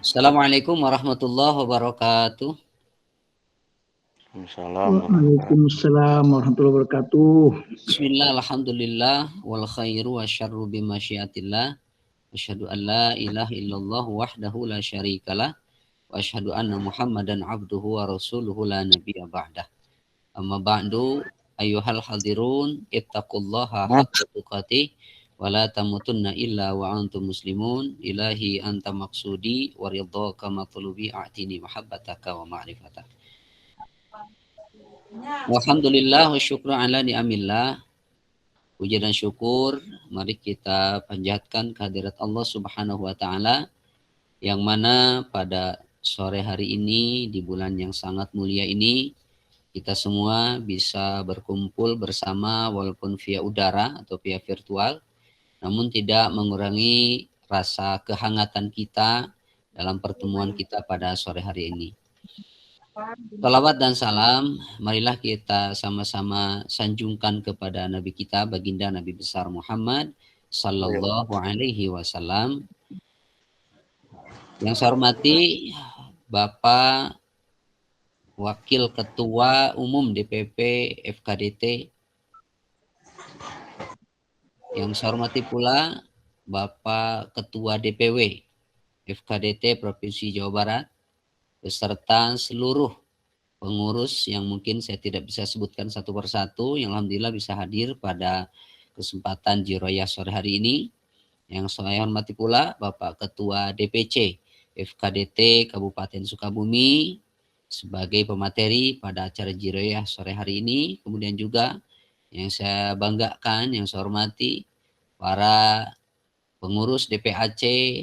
Assalamualaikum warahmatullahi wabarakatuh. Waalaikumsalam warahmatullahi wabarakatuh. Bismillah, alhamdulillah, wal khairu wa syarru bimasyiatillah. Asyhadu an la ilaha illallah wahdahu la syarikalah. Wa asyhadu anna Muhammadan abduhu wa rasuluhu la nabiyya ba'dah. Amma ba'du, ayyuhal hadirun, ittaqullaha haqqa tuqatih wa la tamutunna illa wa antum muslimun. Ilahi anta maqsudi wa ridhaka matlubi a'tini mahabbataka wa ma'rifataka. Alhamdulillah wa syukru ala ni'amillah. Puji dan syukur mari kita panjatkan kehadirat Allah Subhanahu wa taala yang mana pada sore hari ini di bulan yang sangat mulia ini kita semua bisa berkumpul bersama walaupun via udara atau via virtual, namun tidak mengurangi rasa kehangatan kita dalam pertemuan kita pada sore hari ini. Salawat dan salam, marilah kita sama-sama sanjungkan kepada Nabi kita, baginda Nabi besar Muhammad Sallallahu Alaihi Wasallam. Yang saya hormati Bapak Wakil Ketua Umum DPP FKDT. Yang saya hormati pula Bapak Ketua DPW FKDT Provinsi Jawa Barat, beserta seluruh pengurus yang mungkin saya tidak bisa sebutkan satu persatu, yang alhamdulillah bisa hadir pada kesempatan Jiroyah sore hari ini. Yang saya hormati pula Bapak Ketua DPC FKDT Kabupaten Sukabumi sebagai pemateri pada acara Jiroyah sore hari ini. Kemudian juga yang saya banggakan, yang saya hormati para pengurus DPAC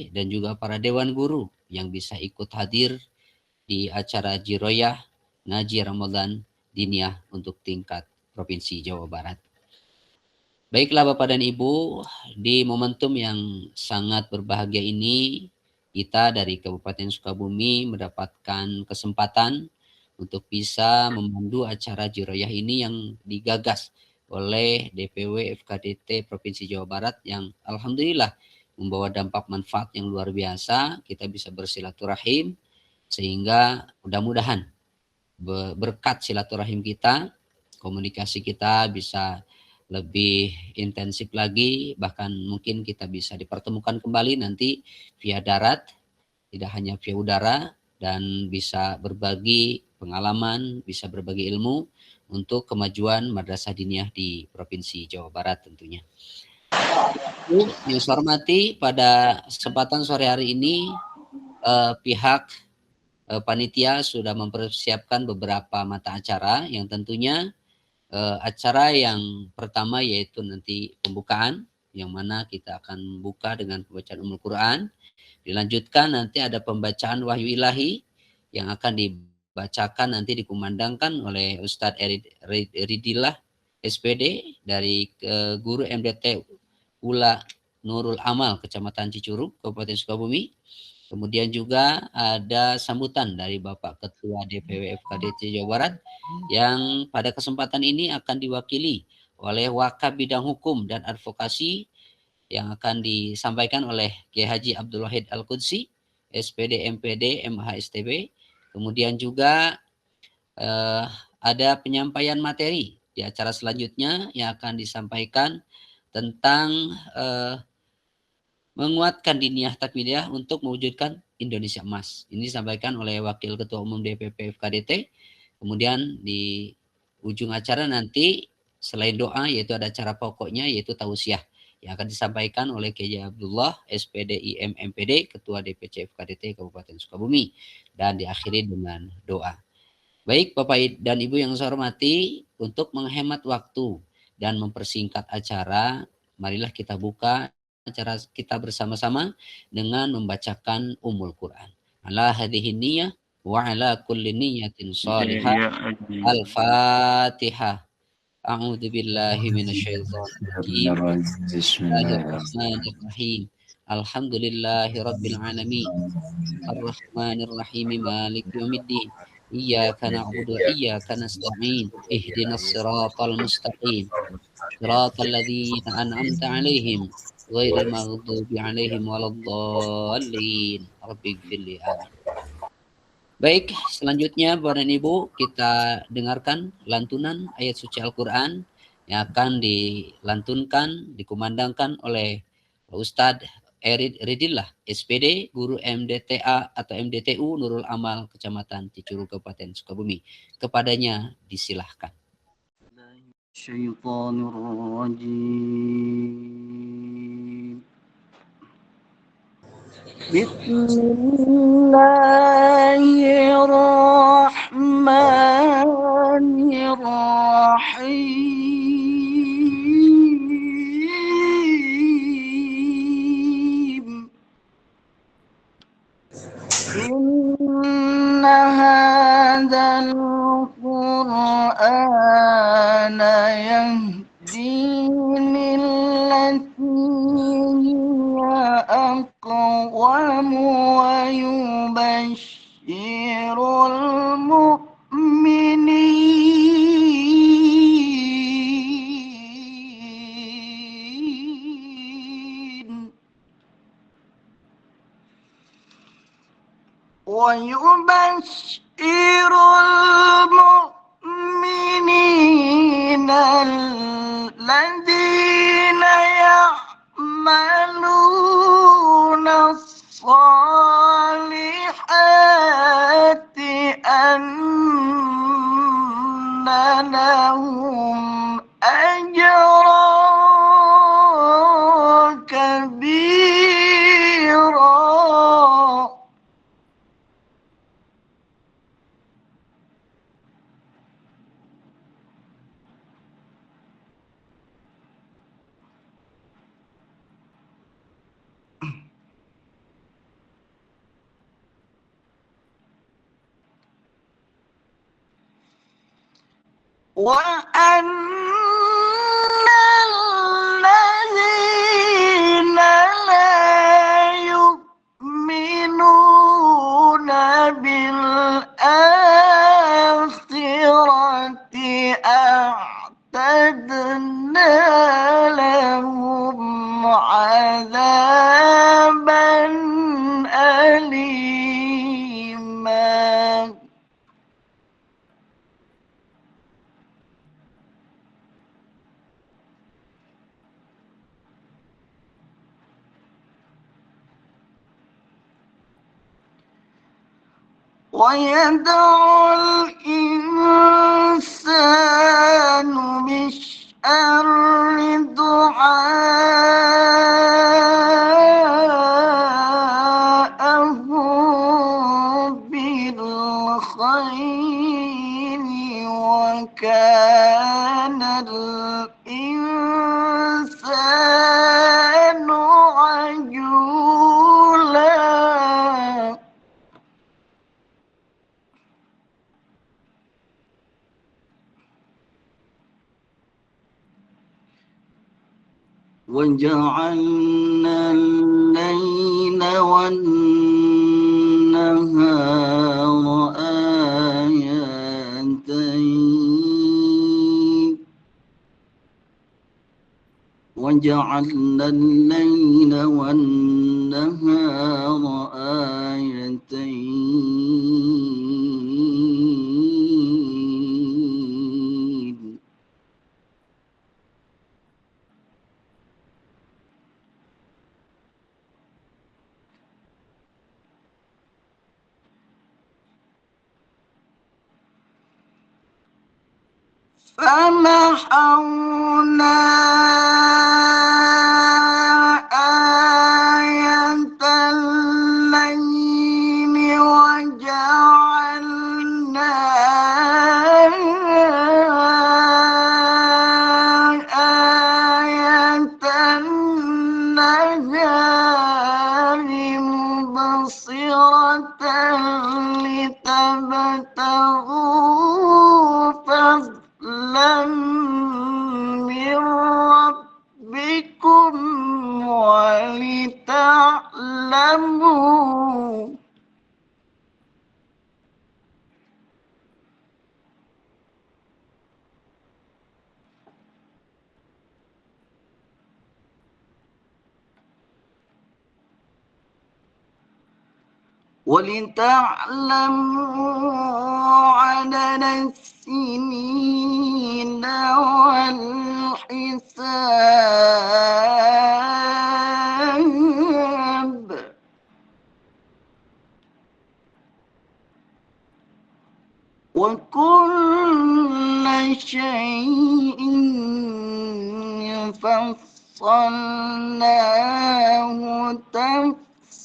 dan juga para dewan guru yang bisa ikut hadir di acara Jiroyah Ngaji Ramadan Diniyah untuk tingkat Provinsi Jawa Barat. Baiklah Bapak dan Ibu, di momentum yang sangat berbahagia ini, kita dari Kabupaten Sukabumi mendapatkan kesempatan untuk bisa memandu acara Jiroyah ini yang digagas oleh DPW FKDT Provinsi Jawa Barat yang alhamdulillah membawa dampak manfaat yang luar biasa. Kita bisa bersilaturahim sehingga mudah-mudahan berkat silaturahim kita, komunikasi kita bisa lebih intensif lagi, bahkan mungkin kita bisa dipertemukan kembali nanti via darat, tidak hanya via udara, dan bisa berbagi pengalaman, bisa berbagi ilmu untuk kemajuan Madrasah Diniyah di Provinsi Jawa Barat tentunya. Yang saya hormati, pada kesempatan sore hari ini pihak panitia sudah mempersiapkan beberapa mata acara yang tentunya acara yang pertama yaitu nanti pembukaan, yang mana kita akan buka dengan pembacaan Ummul Quran. Dilanjutkan nanti ada pembacaan Wahyu Ilahi yang akan dibacakan nanti dikumandangkan oleh Ustadz Ridillah SPD dari Guru MDT Ula Nurul Amal Kecamatan Cicurug Kabupaten Sukabumi. Kemudian juga ada sambutan dari Bapak Ketua DPW FKDT Jawa Barat yang pada kesempatan ini akan diwakili oleh Wakab Bidang Hukum dan Advokasi yang akan disampaikan oleh Kiai Haji Abdul Wahid Al-Qudsi, SPD MPD MHSTB. Kemudian juga ada penyampaian materi di acara selanjutnya yang akan disampaikan tentang menguatkan diniyah takmiliyah untuk mewujudkan Indonesia Emas. Ini disampaikan oleh Wakil Ketua Umum DPP FKDT. Kemudian di ujung acara nanti selain doa yaitu ada acara pokoknya yaitu tausiah yang akan disampaikan oleh Kiai Abdullah SPD IM MPD Ketua DPC FKDT Kabupaten Sukabumi dan diakhiri dengan doa. Baik Bapak dan Ibu yang saya hormati, untuk menghemat waktu dan mempersingkat acara, marilah kita buka acara kita bersama-sama dengan membacakan Ummul Quran. Ala hadhihi niyyah wa ala kulli niyyatin shalihah. Al-Fatihah. A'udzu billahi minasyaitonir rajim. Bismillahirrahmanirrahim. Alhamdulillahi rabbil alamin. Ar-Rahmanir Rahim. Maliki yaumiddin. Iyyaka na'budu wa iyyaka nasta'in. Ihdinas siratal mustaqim. Siratal ladzina an'amta 'alaihim ghairil maghdubi 'alaihim waladdallin. Rabbighfirli. Amin. Baik, selanjutnya Bapak dan Ibu, kita dengarkan lantunan ayat suci Al-Quran yang akan dilantunkan, dikumandangkan oleh Ustadz Erid Ridillah, SPD, Guru MDTA atau MDTU Nurul Amal, Kecamatan Cicurug, Kabupaten Sukabumi. Kepadanya disilahkan. Bismillahirrahmanirrahim. Inna hadzal Qur'ana yahdi lillati hiya aqwam wa yubashshirul mu'minin ويبشر المؤمنين الذين يعملون الصالحات أن لهم أجرا كبيرا. وأن الذين لا يؤمنون بالآخرة أعتدنا لهم عذابا أليما. ويدعو الإنسان بالشر دعاءه بالخير وكان الإنسان عجولا. وجعلنا الليل والنهار آيتين وجعلنا الليل والنهار آيتين فمحونا آية الليل وجعلنا آية النهار مبصرة لتبتغوا فضلا من ولتعلموا عدد السنين والحساب وكل شيء فصلناه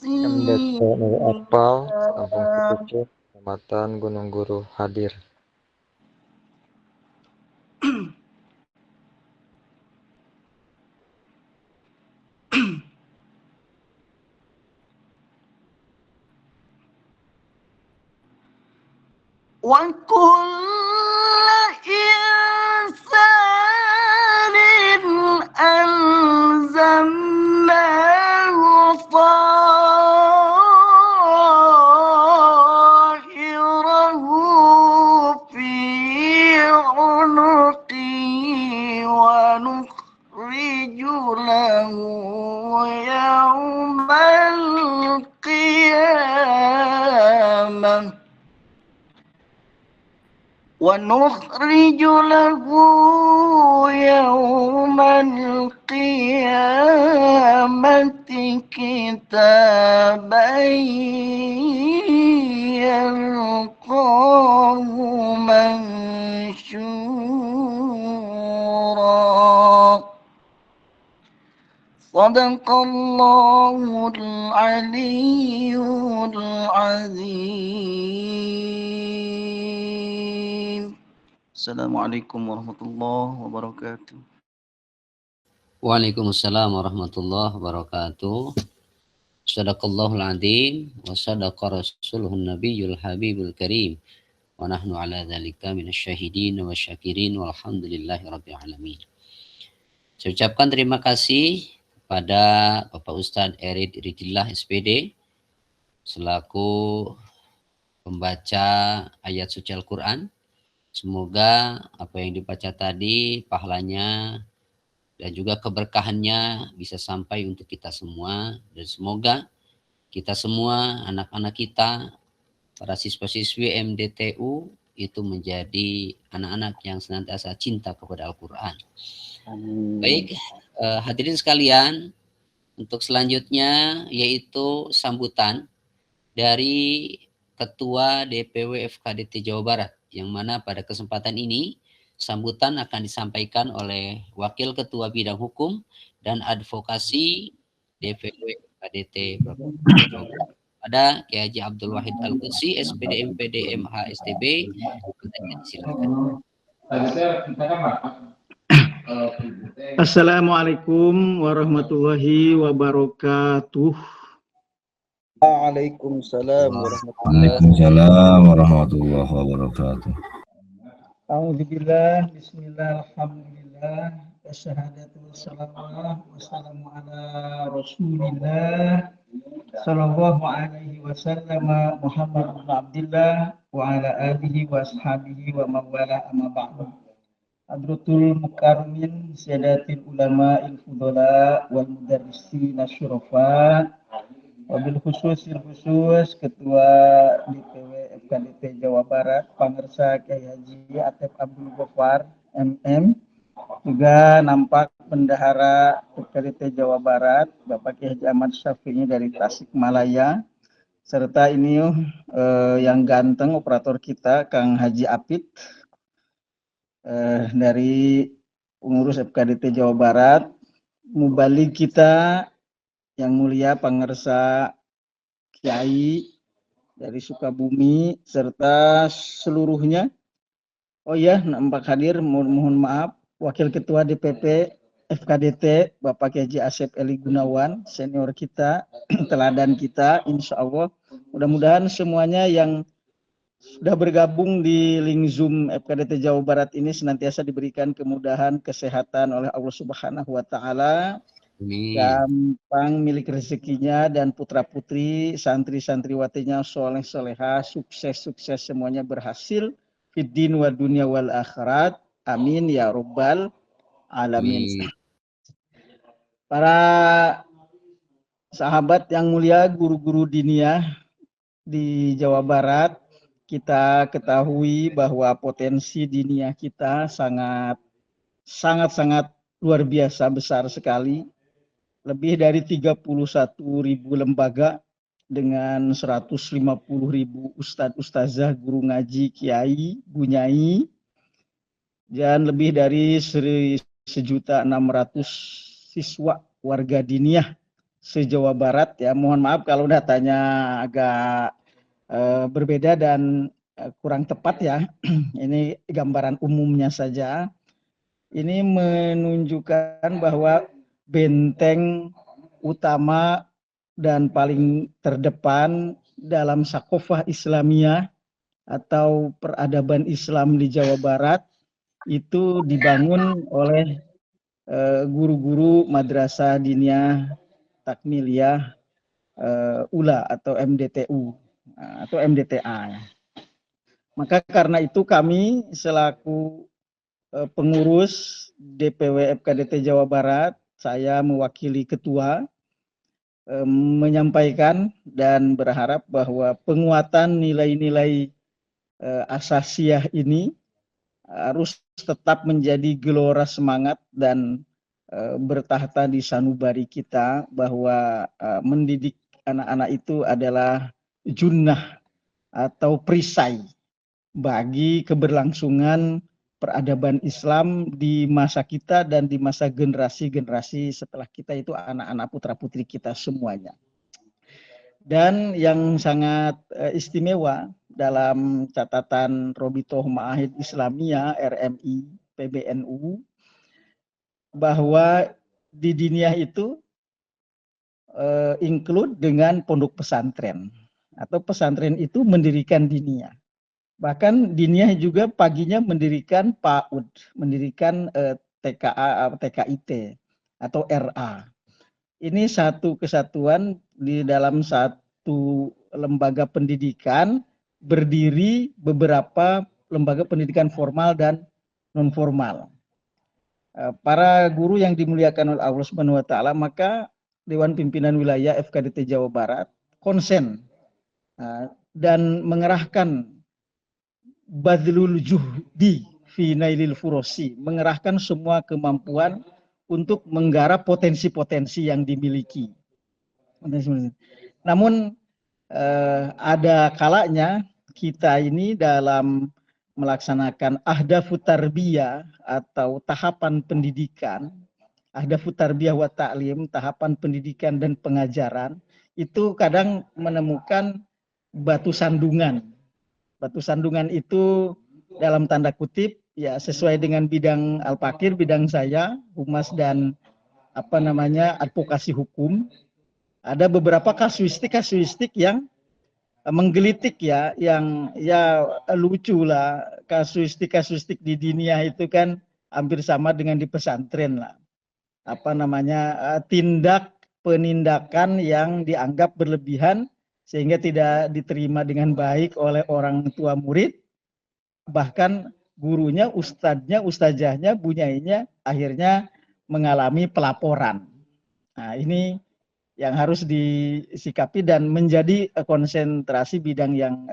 MDT Nurul Akpal, Kampung تفصيلا. Cikucuk, Kecamatan Gunung Guru hadir. وكل إنسان ألزمناه طائره في عنقه ونخرج له يوم القيامة ونخرج له يوم القيامة كتابا يلقاه منشورا صدق الله العلي العظيم. Assalamualaikum warahmatullahi wabarakatuh. Waalaikumsalam warahmatullahi wabarakatuh. Sadaqallahul adzim wa sadaqa rasuluhun nabiyul habibul karim. Wa nahnu ala dzalika minasyahidin wa syakirin walhamdulillahi rabbil alamin. Saya ucapkan terima kasih kepada Bapak Ustadz Erid Iridillah SPD selaku pembaca ayat suci Al-Quran. Semoga apa yang dibaca tadi pahalanya dan juga keberkahannya bisa sampai untuk kita semua, dan semoga kita semua, anak-anak kita, para siswa-siswi MDTU itu menjadi anak-anak yang senantiasa cinta kepada Al-Quran. Baik, hadirin sekalian, untuk selanjutnya yaitu sambutan dari Ketua DPW FKDT Jawa Barat, yang mana pada kesempatan ini sambutan akan disampaikan oleh Wakil Ketua Bidang Hukum dan Advokasi DPW FKDT Jawa Barat. Ada Kiai Haji Abdul Wahid Al-Qudsi, SPD MPD MH STB. Silakan. Assalamualaikum warahmatullahi wabarakatuh. Waalaikumsalam Waalaikumsalam warahmatullahi wabarakatuh. Alhamdulillah, bismillah, alhamdulillah, wasyahadatu wassalamu ala rasulillah sallallahu alaihi wasallam Muhammad bin Abdillah wa ala alihi wa ashabihi wa mawala amma ba'du. Hadratul mukarramin siyadatil ulama il fudala wal mudarrisin asyurafa wabil khusus Ketua DPW FKDT Jawa Barat Pangersa Kiai Haji Atep Abdul Ghaffar MM, juga nampak Bendahara FKDT Jawa Barat Bapak Kiai Haji Ahmad Syafi'i dari Tasikmalaya, serta ini yang ganteng operator kita Kang Haji Apit dari pengurus FKDT Jawa Barat, mubalik kita yang mulia Pangersa Kiai dari Sukabumi serta seluruhnya. Oh ya, nampak hadir, mohon maaf, Wakil Ketua DPP FKDT Bapak Kiai Asep Eli Gunawan, senior kita, teladan kita, insya Allah. Mudah-mudahan semuanya yang sudah bergabung di link Zoom FKDT Jawa Barat ini senantiasa diberikan kemudahan, kesehatan oleh Allah Subhanahu wa Ta'ala. Gampang milik rezekinya, dan putra-putri, santri-santriwatinya soleh-soleha, sukses-sukses semuanya berhasil fiddin wa dunya wal akhirat. Amin ya rabbal alamin. Para sahabat yang mulia, guru-guru diniyah di Jawa Barat, kita ketahui bahwa potensi diniyah kita sangat luar biasa besar sekali. Lebih dari 31.000 lembaga dengan 150.000 ustadz ustazah, guru ngaji, kiai, bunyai, dan lebih dari 1.600.000 siswa warga diniyah se-Jawa Barat. Ya, mohon maaf kalau datanya agak berbeda dan kurang tepat ya. Ini gambaran umumnya saja. Ini menunjukkan bahwa benteng utama dan paling terdepan dalam sakofah Islamiyah atau peradaban Islam di Jawa Barat itu dibangun oleh guru-guru Madrasah Diniyah Takmiliyah ULA atau MDTU atau MDTA. Maka karena itu kami selaku pengurus DPW FKDT Jawa Barat, saya mewakili ketua menyampaikan dan berharap bahwa penguatan nilai-nilai asasiyah ini harus tetap menjadi gelora semangat dan bertahta di sanubari kita, bahwa mendidik anak-anak itu adalah junnah atau perisai bagi keberlangsungan peradaban Islam di masa kita dan di masa generasi-generasi setelah kita, itu anak-anak putra-putri kita semuanya. Dan yang sangat istimewa dalam catatan Robitoh Ma'ahid Islamiyah RMI PBNU, bahwa di diniyah itu include dengan pondok pesantren, atau pesantren itu mendirikan diniyah. Bahkan diniyah juga paginya mendirikan PAUD, mendirikan TKA, TKIT atau RA. Ini satu kesatuan di dalam satu lembaga pendidikan, berdiri beberapa lembaga pendidikan formal dan non formal. Para guru yang dimuliakan oleh Allah Subhanahu wa taala, maka Dewan Pimpinan Wilayah FKDT Jawa Barat konsen dan mengerahkan badlul juhdi fi nailil furosi, mengerahkan semua kemampuan untuk menggarap potensi-potensi yang dimiliki. Namun ada kalanya kita ini dalam melaksanakan ahdafut tarbiyah atau tahapan pendidikan, ahdafut tarbiyah wa ta'lim, tahapan pendidikan dan pengajaran, itu kadang menemukan batu sandungan. Batu sandungan itu dalam tanda kutip ya sesuai dengan bidang Al-Fakir, bidang saya, humas dan advokasi hukum. Ada beberapa kasuistik yang menggelitik ya, yang ya lucu lah. Kasuistik di diniyah itu kan hampir sama dengan di pesantren lah. Tindak penindakan yang dianggap berlebihan sehingga tidak diterima dengan baik oleh orang tua murid, bahkan gurunya, ustadznya, ustazahnya, bunyainya akhirnya mengalami pelaporan. Nah, ini yang harus disikapi dan menjadi konsentrasi bidang yang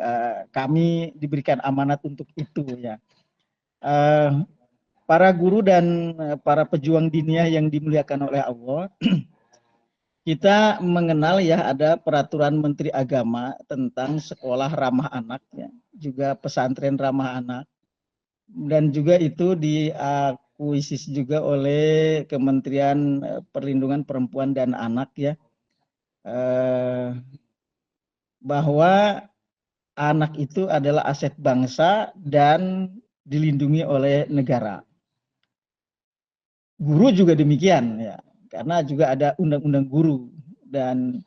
kami diberikan amanat untuk itu ya. Para guru dan para pejuang diniyah yang dimuliakan oleh Allah, kita mengenal ya ada peraturan Menteri Agama tentang sekolah ramah anak ya, juga pesantren ramah anak, dan juga itu diakuisisi juga oleh Kementerian Perlindungan Perempuan dan Anak ya, bahwa anak itu adalah aset bangsa dan dilindungi oleh negara. Guru juga demikian ya, karena juga ada undang-undang guru, dan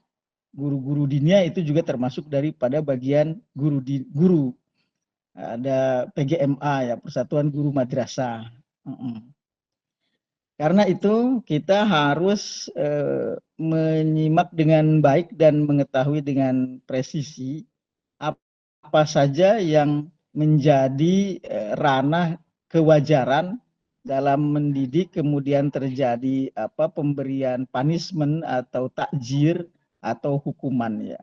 guru-guru diniyah itu juga termasuk daripada bagian guru. Ada PGMA ya, Persatuan Guru Madrasah. Karena itu kita harus menyimak dengan baik dan mengetahui dengan presisi apa saja yang menjadi ranah kewajaran dalam mendidik, kemudian terjadi pemberian punishment atau takjir atau hukuman ya.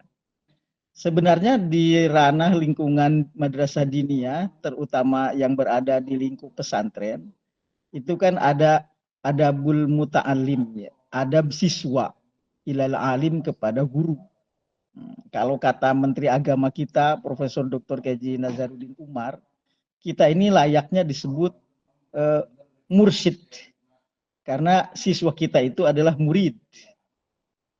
sebenarnya di ranah lingkungan madrasah diniyah, terutama yang berada di lingkup pesantren, itu kan ada adabul muta'alim, ya, adab siswa ilal alim kepada guru. Kalau kata Menteri Agama kita, Profesor Dr. K.J. Nazaruddin Umar, kita ini layaknya disebut mursyid, karena siswa kita itu adalah murid.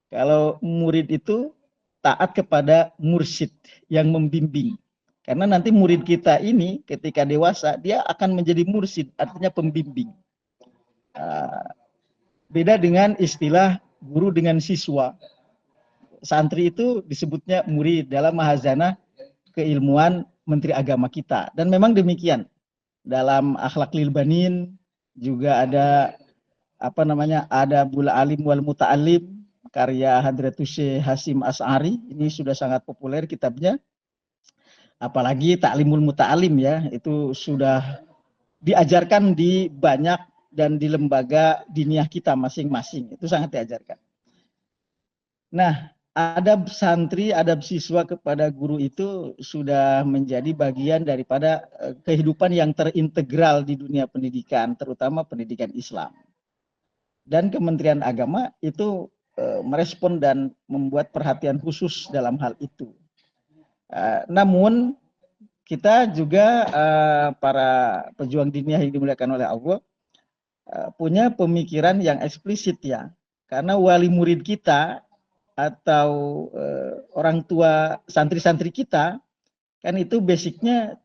Kalau murid itu taat kepada mursyid yang membimbing. Karena nanti murid kita ini ketika dewasa, dia akan menjadi mursyid, artinya pembimbing. Beda dengan istilah guru dengan siswa. Santri itu disebutnya murid dalam mahazanah keilmuan Menteri Agama kita. Dan memang demikian. Dalam Akhlak Lil Banin juga ada Adabul Alim wal Muta'alim, karya Hadratus Syekh Hasyim Asy'ari. Ini sudah sangat populer kitabnya. Apalagi Ta'limul Muta'alim, ya, itu sudah diajarkan di banyak dan di lembaga diniyah kita masing-masing. Itu sangat diajarkan. Nah, adab santri, adab siswa kepada guru itu sudah menjadi bagian daripada kehidupan yang terintegral di dunia pendidikan, terutama pendidikan Islam. Dan Kementerian Agama itu merespon dan membuat perhatian khusus dalam hal itu. Namun kita juga para pejuang diniyah yang dimuliakan oleh Allah punya pemikiran yang eksplisit, ya. Karena wali murid kita atau orang tua santri-santri kita kan itu basicnya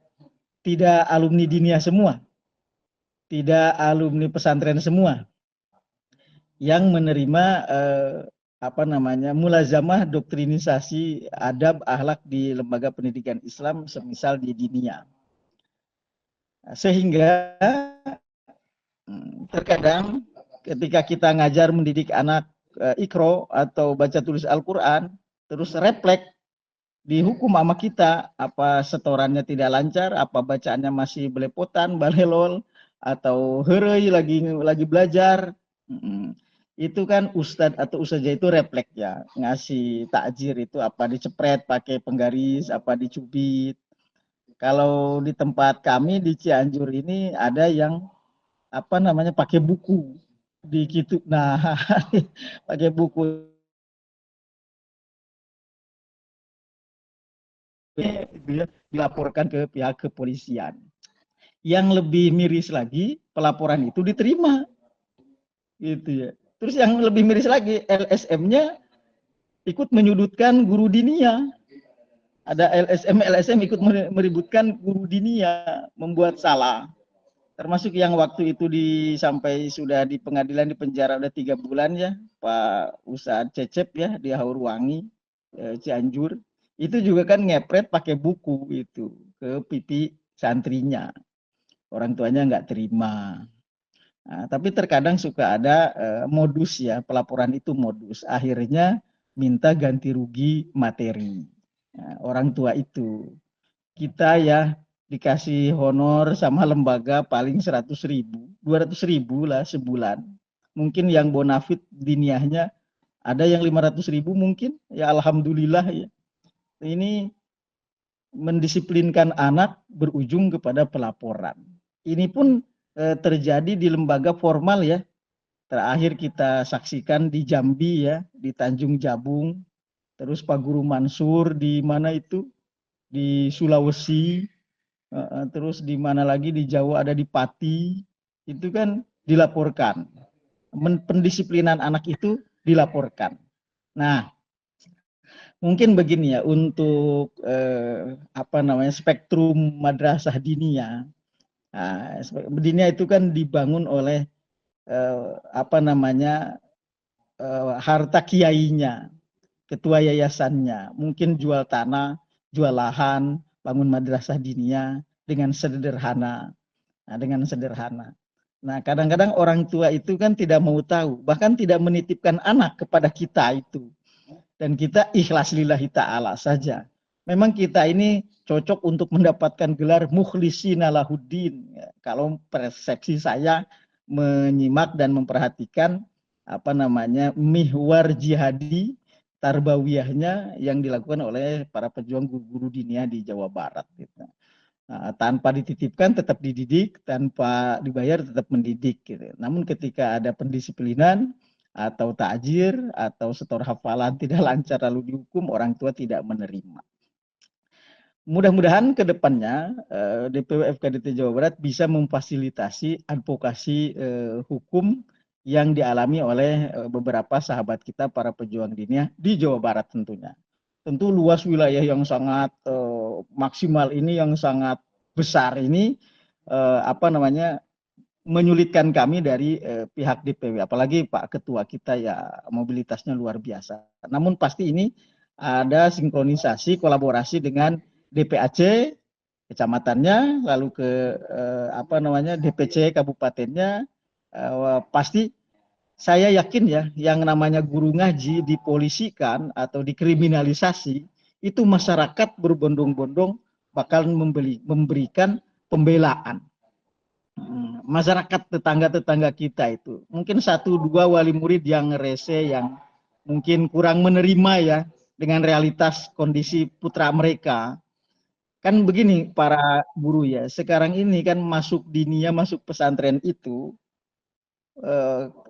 tidak alumni diniyah semua, tidak alumni pesantren semua yang menerima mulazamah doktrinisasi adab akhlak di lembaga pendidikan Islam semisal di diniyah. Sehingga terkadang ketika kita ngajar mendidik anak Iqra atau baca tulis Al-Quran, terus refleks dihukum sama kita, apa setorannya tidak lancar, apa bacaannya masih belepotan, balelol, atau herei lagi belajar. Itu kan ustadz atau ustazah itu refleks, ya, ngasih takjir itu apa dicepret pakai penggaris, apa dicubit. Kalau di tempat kami di Cianjur ini ada yang pakai buku di gitu. Nah, pakai buku dilaporkan ke pihak kepolisian. Yang lebih miris lagi, pelaporan itu diterima, gitu, ya. Terus yang lebih miris lagi, LSM-nya ikut menyudutkan guru diniyah. Ada LSM ikut meributkan guru diniyah, membuat salah. Termasuk yang waktu itu sampai sudah di pengadilan di penjara udah 3 bulan, ya, Pak Ustadz Cecep, ya, di Haurwangi, Cianjur. Itu juga kan ngepret pakai buku itu ke pipi santrinya. Orang tuanya nggak terima. Nah, tapi terkadang suka ada modus, ya, pelaporan itu modus. Akhirnya minta ganti rugi materi. Nah, orang tua itu. Kita, ya, dikasih honor sama lembaga paling 100.000, 200.000 lah sebulan. Mungkin yang bonafit diniyahnya ada yang 500.000 mungkin. Ya alhamdulillah, ya. Ini mendisiplinkan anak berujung kepada pelaporan. Ini pun terjadi di lembaga formal, ya. Terakhir kita saksikan di Jambi, ya, di Tanjung Jabung. Terus Pak Guru Mansur di mana itu? Di Sulawesi. Terus di mana lagi di Jawa ada di Pati. Itu kan dilaporkan. Pendisiplinan anak itu dilaporkan. Nah, mungkin begini, ya, untuk spektrum madrasah diniyah. Nah, diniyah itu kan dibangun oleh harta kiainya, ketua yayasannya, mungkin jual tanah, jual lahan, bangun madrasah diniyah dengan sederhana. Nah, kadang-kadang orang tua itu kan tidak mau tahu, bahkan tidak menitipkan anak kepada kita itu. Dan kita ikhlas lillahi ta'ala saja. Memang kita ini cocok untuk mendapatkan gelar mukhlishina lahuddin. Ya, kalau persepsi saya menyimak dan memperhatikan mihwar jihadi tarbawiyahnya yang dilakukan oleh para pejuang guru-guru diniyah di Jawa Barat gitu. Tanpa dititipkan tetap dididik, tanpa dibayar tetap mendidik gitu. Namun ketika ada pendisiplinan atau takjir atau setor hafalan tidak lancar lalu dihukum, orang tua tidak menerima. Mudah-mudahan ke depannya DPW FKDT Jawa Barat bisa memfasilitasi advokasi hukum yang dialami oleh beberapa sahabat kita para pejuang diniyah di Jawa Barat tentunya. Tentu luas wilayah yang sangat maksimal ini, yang sangat besar ini menyulitkan kami dari pihak DPW, apalagi Pak Ketua kita ya mobilitasnya luar biasa. Namun pasti ini ada sinkronisasi kolaborasi dengan DPAC kecamatannya, lalu ke DPC kabupatennya. Pasti saya yakin ya, yang namanya guru ngaji dipolisikan atau dikriminalisasi, itu masyarakat berbondong-bondong bakal memberikan pembelaan. Masyarakat tetangga-tetangga kita itu mungkin 1-2 wali murid yang rese, yang mungkin kurang menerima ya dengan realitas kondisi putra mereka. Kan begini para guru ya, sekarang ini kan masuk diniyah, masuk pesantren itu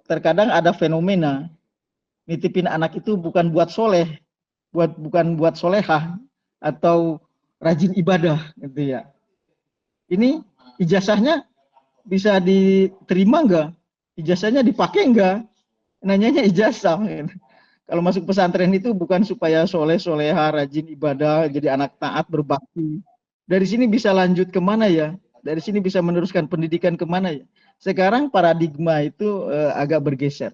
terkadang ada fenomena nitipin anak itu bukan buat soleh, bukan buat solehah atau rajin ibadah gitu ya. Ini ijazahnya bisa diterima enggak? Ijazahnya dipakai enggak? Nanyanya ijazah. Kalau masuk pesantren itu bukan supaya soleh, soleha, rajin ibadah, jadi anak taat, berbakti. Dari sini bisa lanjut kemana ya? Dari sini bisa meneruskan pendidikan kemana ya? Sekarang paradigma itu agak bergeser.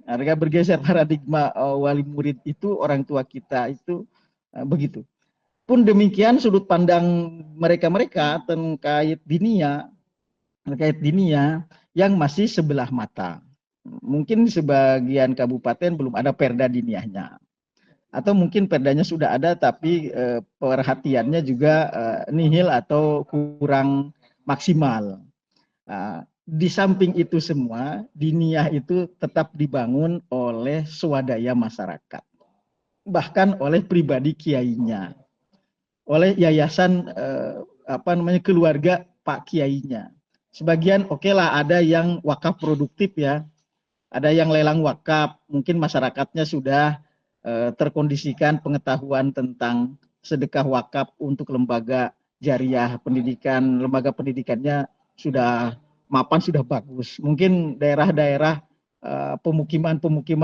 Agak bergeser paradigma wali murid itu, orang tua kita itu begitu. Pun demikian sudut pandang mereka-mereka terkait diniyah yang masih sebelah mata. Mungkin sebagian kabupaten belum ada perda diniyahnya. Atau mungkin perdanya sudah ada tapi perhatiannya juga nihil atau kurang maksimal. Di samping itu semua, diniyah itu tetap dibangun oleh swadaya masyarakat. Bahkan oleh pribadi kiainya. Oleh yayasan keluarga Pak Kiainya. Sebagian lah ada yang wakaf produktif ya. Ada yang lelang wakaf, mungkin masyarakatnya sudah terkondisikan pengetahuan tentang sedekah wakaf untuk lembaga jariah pendidikan, lembaga pendidikannya sudah mapan, sudah bagus. Mungkin daerah-daerah pemukiman,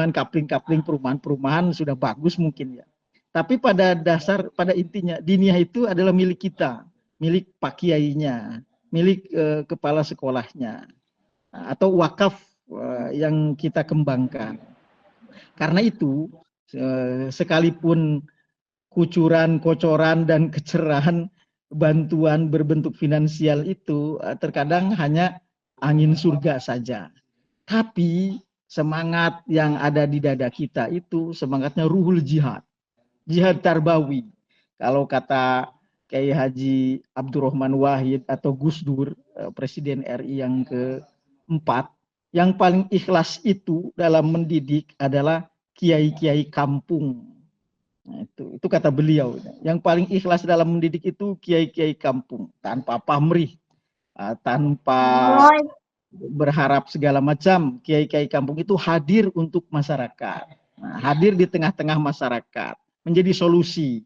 kapling-kapling, perumahan-perumahan sudah bagus mungkin ya. Tapi pada intinya diniyah itu adalah milik kita, milik Pak Kiainya, milik kepala sekolahnya, atau wakaf yang kita kembangkan. Karena itu sekalipun kucuran, kocoran, dan kecerahan bantuan berbentuk finansial itu terkadang hanya angin surga saja. Tapi semangat yang ada di dada kita itu semangatnya ruhul jihad. Jihad tarbawi. Kalau kata Kiai Haji Abdurrahman Wahid atau Gus Dur, Presiden RI yang keempat, yang paling ikhlas itu dalam mendidik adalah kiai-kiai kampung. Nah, itu kata beliau. Yang paling ikhlas dalam mendidik itu kiai-kiai kampung, tanpa pamrih, tanpa berharap segala macam. Kiai-kiai kampung itu hadir untuk masyarakat, hadir di tengah-tengah masyarakat, menjadi solusi,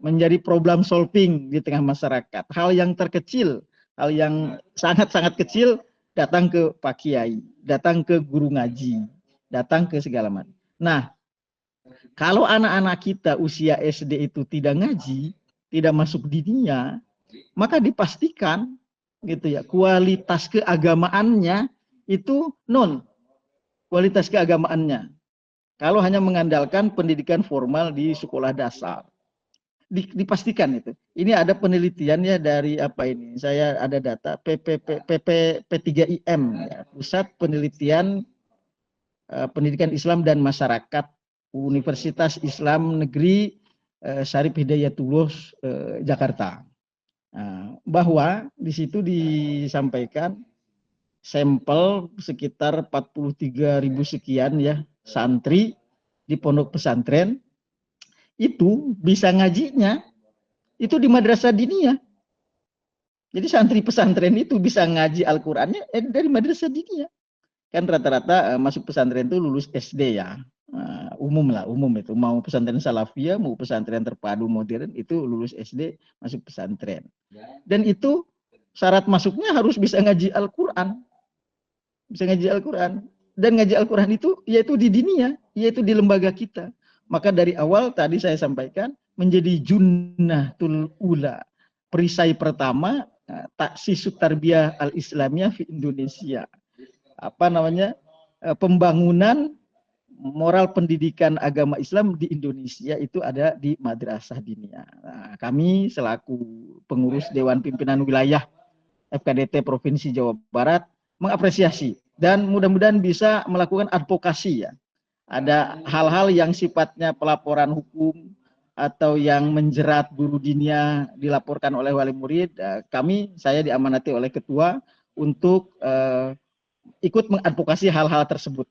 menjadi problem solving di tengah masyarakat. Hal yang terkecil, hal yang sangat-sangat kecil, datang ke Pak Kiai, datang ke guru ngaji, datang ke segala macam. Nah, kalau anak-anak kita usia SD itu tidak ngaji, tidak masuk diniyah, maka dipastikan gitu ya, kualitas keagamaannya itu nol. Kualitas keagamaannya. Kalau hanya mengandalkan pendidikan formal di sekolah dasar. Dipastikan itu. Ini ada penelitiannya dari saya ada data P3IM ya, Pusat Penelitian Pendidikan Islam dan Masyarakat Universitas Islam Negeri Syarif Hidayatullah Jakarta. Bahwa di situ disampaikan sampel sekitar 43.000 sekian ya santri di pondok pesantren itu bisa ngajinya itu di madrasah diniyah. Jadi santri pesantren itu bisa ngaji Al-Qur'annya dari madrasah diniyah. Kan rata-rata masuk pesantren itu lulus SD ya. Umum itu. Mau pesantren salafiyah, mau pesantren terpadu modern itu lulus SD masuk pesantren. Dan itu syarat masuknya harus bisa ngaji Al-Qur'an. Bisa ngaji Al-Qur'an. Dan ngaji Al-Qur'an itu yaitu di diniyah, yaitu di lembaga kita. Maka dari awal tadi saya sampaikan menjadi junnatul ula, perisai pertama taksisut tarbiyah al-islamiyah di Indonesia. Pembangunan moral pendidikan agama Islam di Indonesia itu ada di madrasah diniyah. Nah, kami selaku pengurus Dewan Pimpinan Wilayah FKDT Provinsi Jawa Barat mengapresiasi dan mudah-mudahan bisa melakukan advokasi ya. Ada hal-hal yang sifatnya pelaporan hukum atau yang menjerat guru diniyah dilaporkan oleh wali murid, saya diamanati oleh ketua untuk ikut mengadvokasi hal-hal tersebut.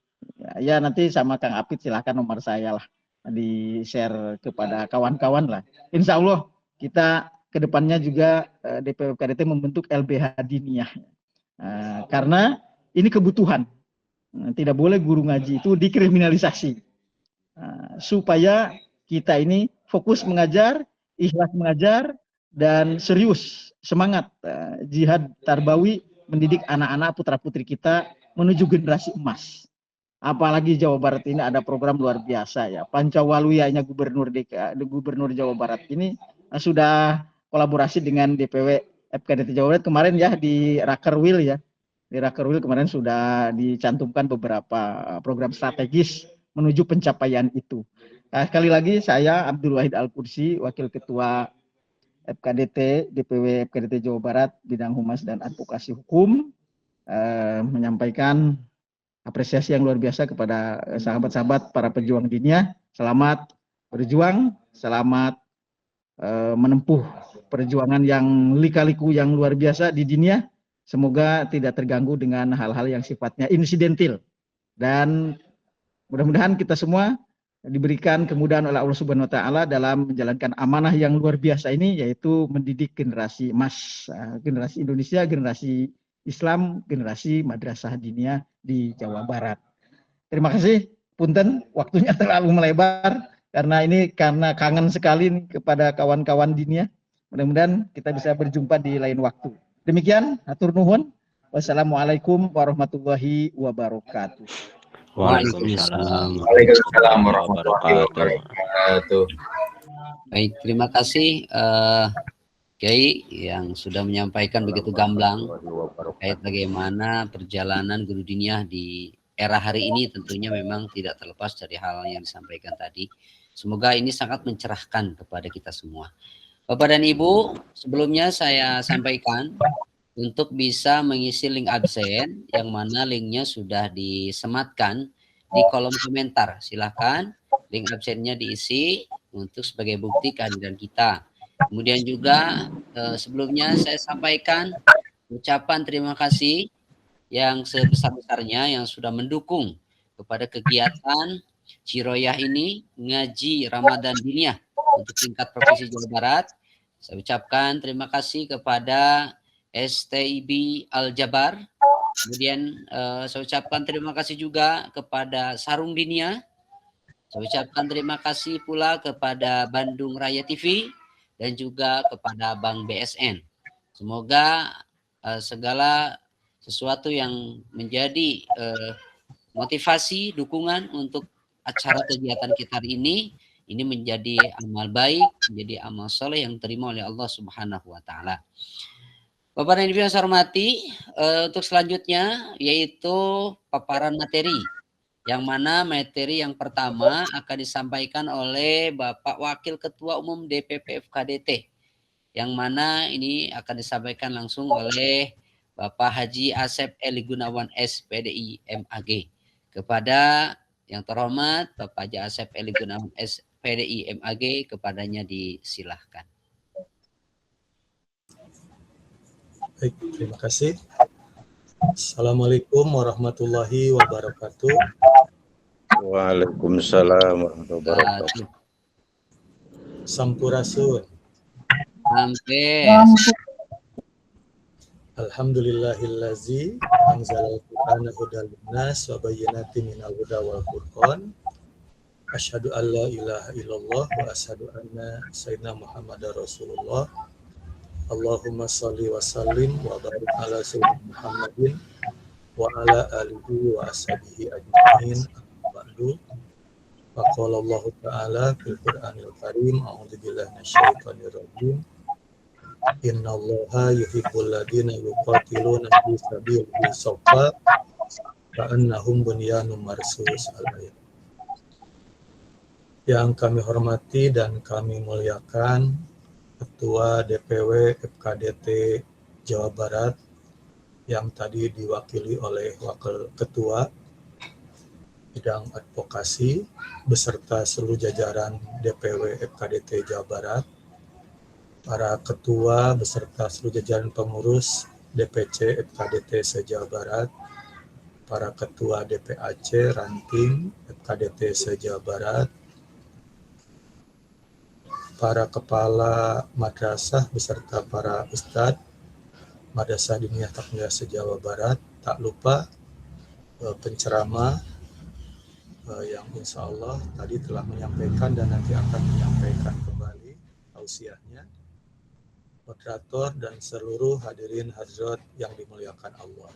Ya nanti sama Kang Apit silahkan nomor saya lah di-share kepada kawan-kawan lah. Insya Allah kita kedepannya juga DPW FKDT membentuk LBH diniyah. Karena ini kebutuhan. Tidak boleh guru ngaji itu dikriminalisasi. Supaya kita ini fokus mengajar, ikhlas mengajar, dan serius, semangat jihad tarbawi mendidik anak-anak putra-putri kita menuju generasi emas. Apalagi Jawa Barat ini ada program luar biasa ya. Pancawaluyanya Gubernur Jawa Barat ini sudah kolaborasi dengan DPW FKDT Jawa Barat kemarin ya di Rakerwil ya. Di Rakerwil kemarin sudah dicantumkan beberapa program strategis menuju pencapaian itu. Nah, sekali lagi saya Abdul Wahid Al-Kursi, Wakil Ketua FKDT, DPW FKDT Jawa Barat, Bidang Humas dan Advokasi Hukum, menyampaikan apresiasi yang luar biasa kepada sahabat-sahabat para pejuang diniyah. Selamat berjuang, selamat menempuh perjuangan yang lika-liku yang luar biasa di diniyah. Semoga tidak terganggu dengan hal-hal yang sifatnya insidentil. Dan mudah-mudahan kita semua diberikan kemudahan oleh Allah Subhanahu wa taala dalam menjalankan amanah yang luar biasa ini, yaitu mendidik generasi emas, generasi Indonesia, generasi Islam, generasi madrasah diniyah di Jawa Barat. Terima kasih, punten waktunya terlalu melebar karena kangen sekali nih kepada kawan-kawan diniyah. Mudah-mudahan kita bisa berjumpa di lain waktu. Demikian, hatur nuhun. Wassalamualaikum warahmatullahi wabarakatuh. Waalaikumsalam. Waalaikumsalam warahmatullahi wabarakatuh. Baik, terima kasih Kiai yang sudah menyampaikan begitu gamblang terkait bagaimana perjalanan guru diniyah di era hari ini. Tentunya memang tidak terlepas dari hal yang disampaikan tadi. Semoga ini sangat mencerahkan kepada kita semua. Bapak dan Ibu, sebelumnya saya sampaikan untuk bisa mengisi link absen yang mana linknya sudah disematkan di kolom komentar. Silakan link absennya diisi untuk sebagai bukti kehadiran kita. Kemudian juga sebelumnya saya sampaikan ucapan terima kasih yang sebesar-besarnya yang sudah mendukung kepada kegiatan Ciroyah ini, ngaji Ramadan diniyah untuk tingkat Provinsi Jawa Barat. Saya ucapkan terima kasih kepada STIB Al-Jabar. Kemudian saya ucapkan terima kasih juga kepada Sarung Diniyah. Saya ucapkan terima kasih pula kepada Bandung Raya TV dan juga kepada Bank BSN. Semoga segala sesuatu yang menjadi motivasi, dukungan untuk acara kegiatan kita hari ini menjadi amal baik, menjadi amal soleh yang diterima oleh Allah Subhanahu wa taala. Bapak dan Ibu yang saya hormati, untuk selanjutnya yaitu paparan materi, yang mana materi yang pertama akan disampaikan oleh Bapak Wakil Ketua Umum DPP FKDT, yang mana ini akan disampaikan langsung oleh Bapak Haji Asep Eli Gunawan SPDI MAG. Kepada yang terhormat Bapak Haji Asep Eli Gunawan SPDI MAG, kepadanya disilahkan. Baik, terima kasih. Assalamualaikum warahmatullahi wabarakatuh. Waalaikumsalam warahmatullahi wabarakatuh. Sampurasun. Hampir. Alhamdulillahillazi anzalal qur'ana hudal linnas wa bayyinatin minal huda wal furqan. Asyhadu an la ilaha illallah wa asyhadu anna sayyidina Muhammadar Rasulullah. Allahumma shalli wa sallim wa barik ala sayyidina Muhammadin wa ala alihi wa ashabihi ajma'in. Ba'du. Wa qala Allah ta'ala fil Qur'anil Karim, a'udzu billahi minasyaitonir rajim. Innallaha yuhibbul ladzina yuqatiluna fi sabilihi shaffa ka'annahum bunyanun marsus. Al-ayat. Yang kami hormati dan kami muliakan Ketua DPW FKDT Jawa Barat yang tadi diwakili oleh Wakil Ketua Bidang Advokasi beserta seluruh jajaran DPW FKDT Jawa Barat, para ketua beserta seluruh jajaran pengurus DPC FKDT se-Jawa Barat, para ketua DPAC Ranting FKDT se-Jawa Barat, para kepala madrasah beserta para ustadz Madrasah Diniyah Takmiliyah se-Jawa Barat, tak lupa penceramah yang insya Allah tadi telah menyampaikan dan nanti akan menyampaikan kembali tausiahnya, moderator dan seluruh hadirin hadirat yang dimuliakan Allah.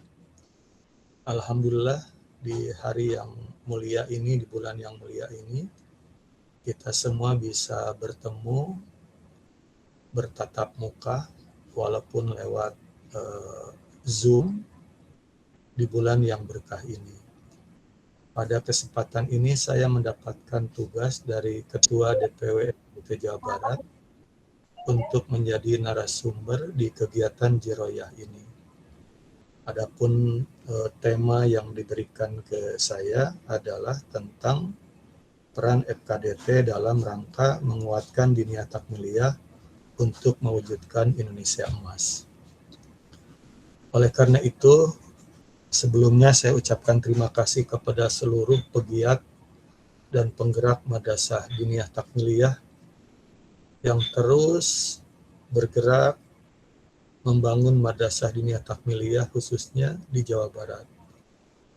Alhamdulillah di hari yang mulia ini, di bulan yang mulia ini, kita semua bisa bertemu, bertatap muka, walaupun lewat Zoom di bulan yang berkah ini. Pada kesempatan ini saya mendapatkan tugas dari Ketua DPW FKDT Jawa Barat untuk menjadi narasumber di kegiatan Jiroyah ini. Adapun tema yang diberikan ke saya adalah tentang peran FKDT dalam rangka menguatkan Diniyah Takmiliyah untuk mewujudkan Indonesia Emas. Oleh karena itu, sebelumnya saya ucapkan terima kasih kepada seluruh pegiat dan penggerak Madrasah Diniyah Takmiliyah yang terus bergerak membangun Madrasah Diniyah Takmiliyah khususnya di Jawa Barat.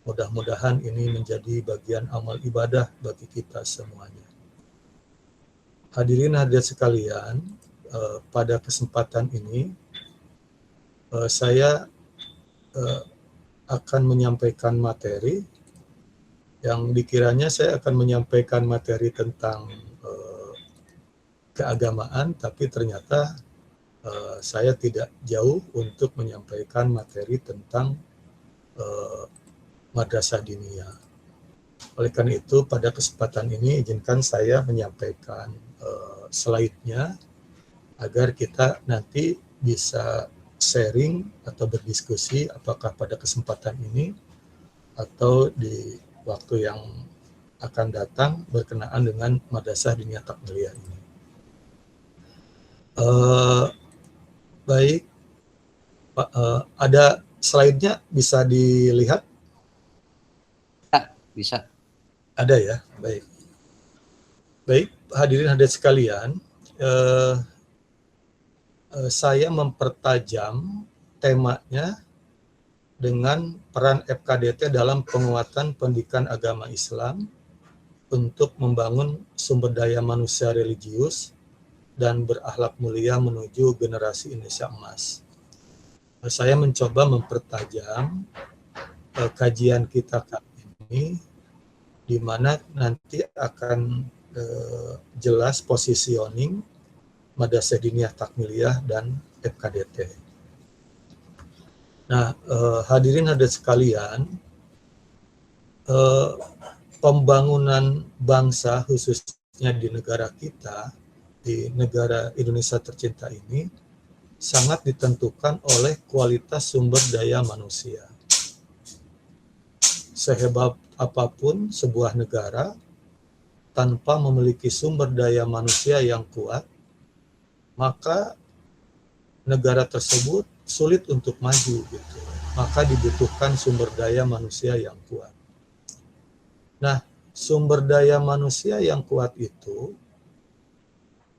Mudah-mudahan ini menjadi bagian amal ibadah bagi kita semuanya. Hadirin hadirat sekalian, pada kesempatan ini saya akan menyampaikan materi yang dikiranya saya akan menyampaikan materi tentang keagamaan, tapi ternyata saya tidak jauh untuk menyampaikan materi tentang Madrasah Diniyah. Oleh karena itu, pada kesempatan ini izinkan saya menyampaikan slide-nya agar kita nanti bisa sharing atau berdiskusi apakah pada kesempatan ini atau di waktu yang akan datang berkenaan dengan Madrasah Diniyah Takmiliyah ini. Baik, Pak, ada slide-nya bisa dilihat? Bisa. Ada ya, baik. Baik, hadirin hadirat sekalian, saya mempertajam temanya dengan peran FKDT dalam penguatan pendidikan agama Islam untuk membangun sumber daya manusia religius dan berakhlak mulia menuju generasi Indonesia Emas. Saya mencoba mempertajam kajian kita kali ini, di mana nanti akan jelas positioning Madrasah Diniyah Takmiliyah dan FKDT. Nah, hadirin hadirat sekalian, pembangunan bangsa khususnya di negara kita, di negara Indonesia tercinta ini, sangat ditentukan oleh kualitas sumber daya manusia. Sehebat apapun sebuah negara, tanpa memiliki sumber daya manusia yang kuat, maka negara tersebut sulit untuk maju gitu. Maka dibutuhkan sumber daya manusia yang kuat. Nah, sumber daya manusia yang kuat itu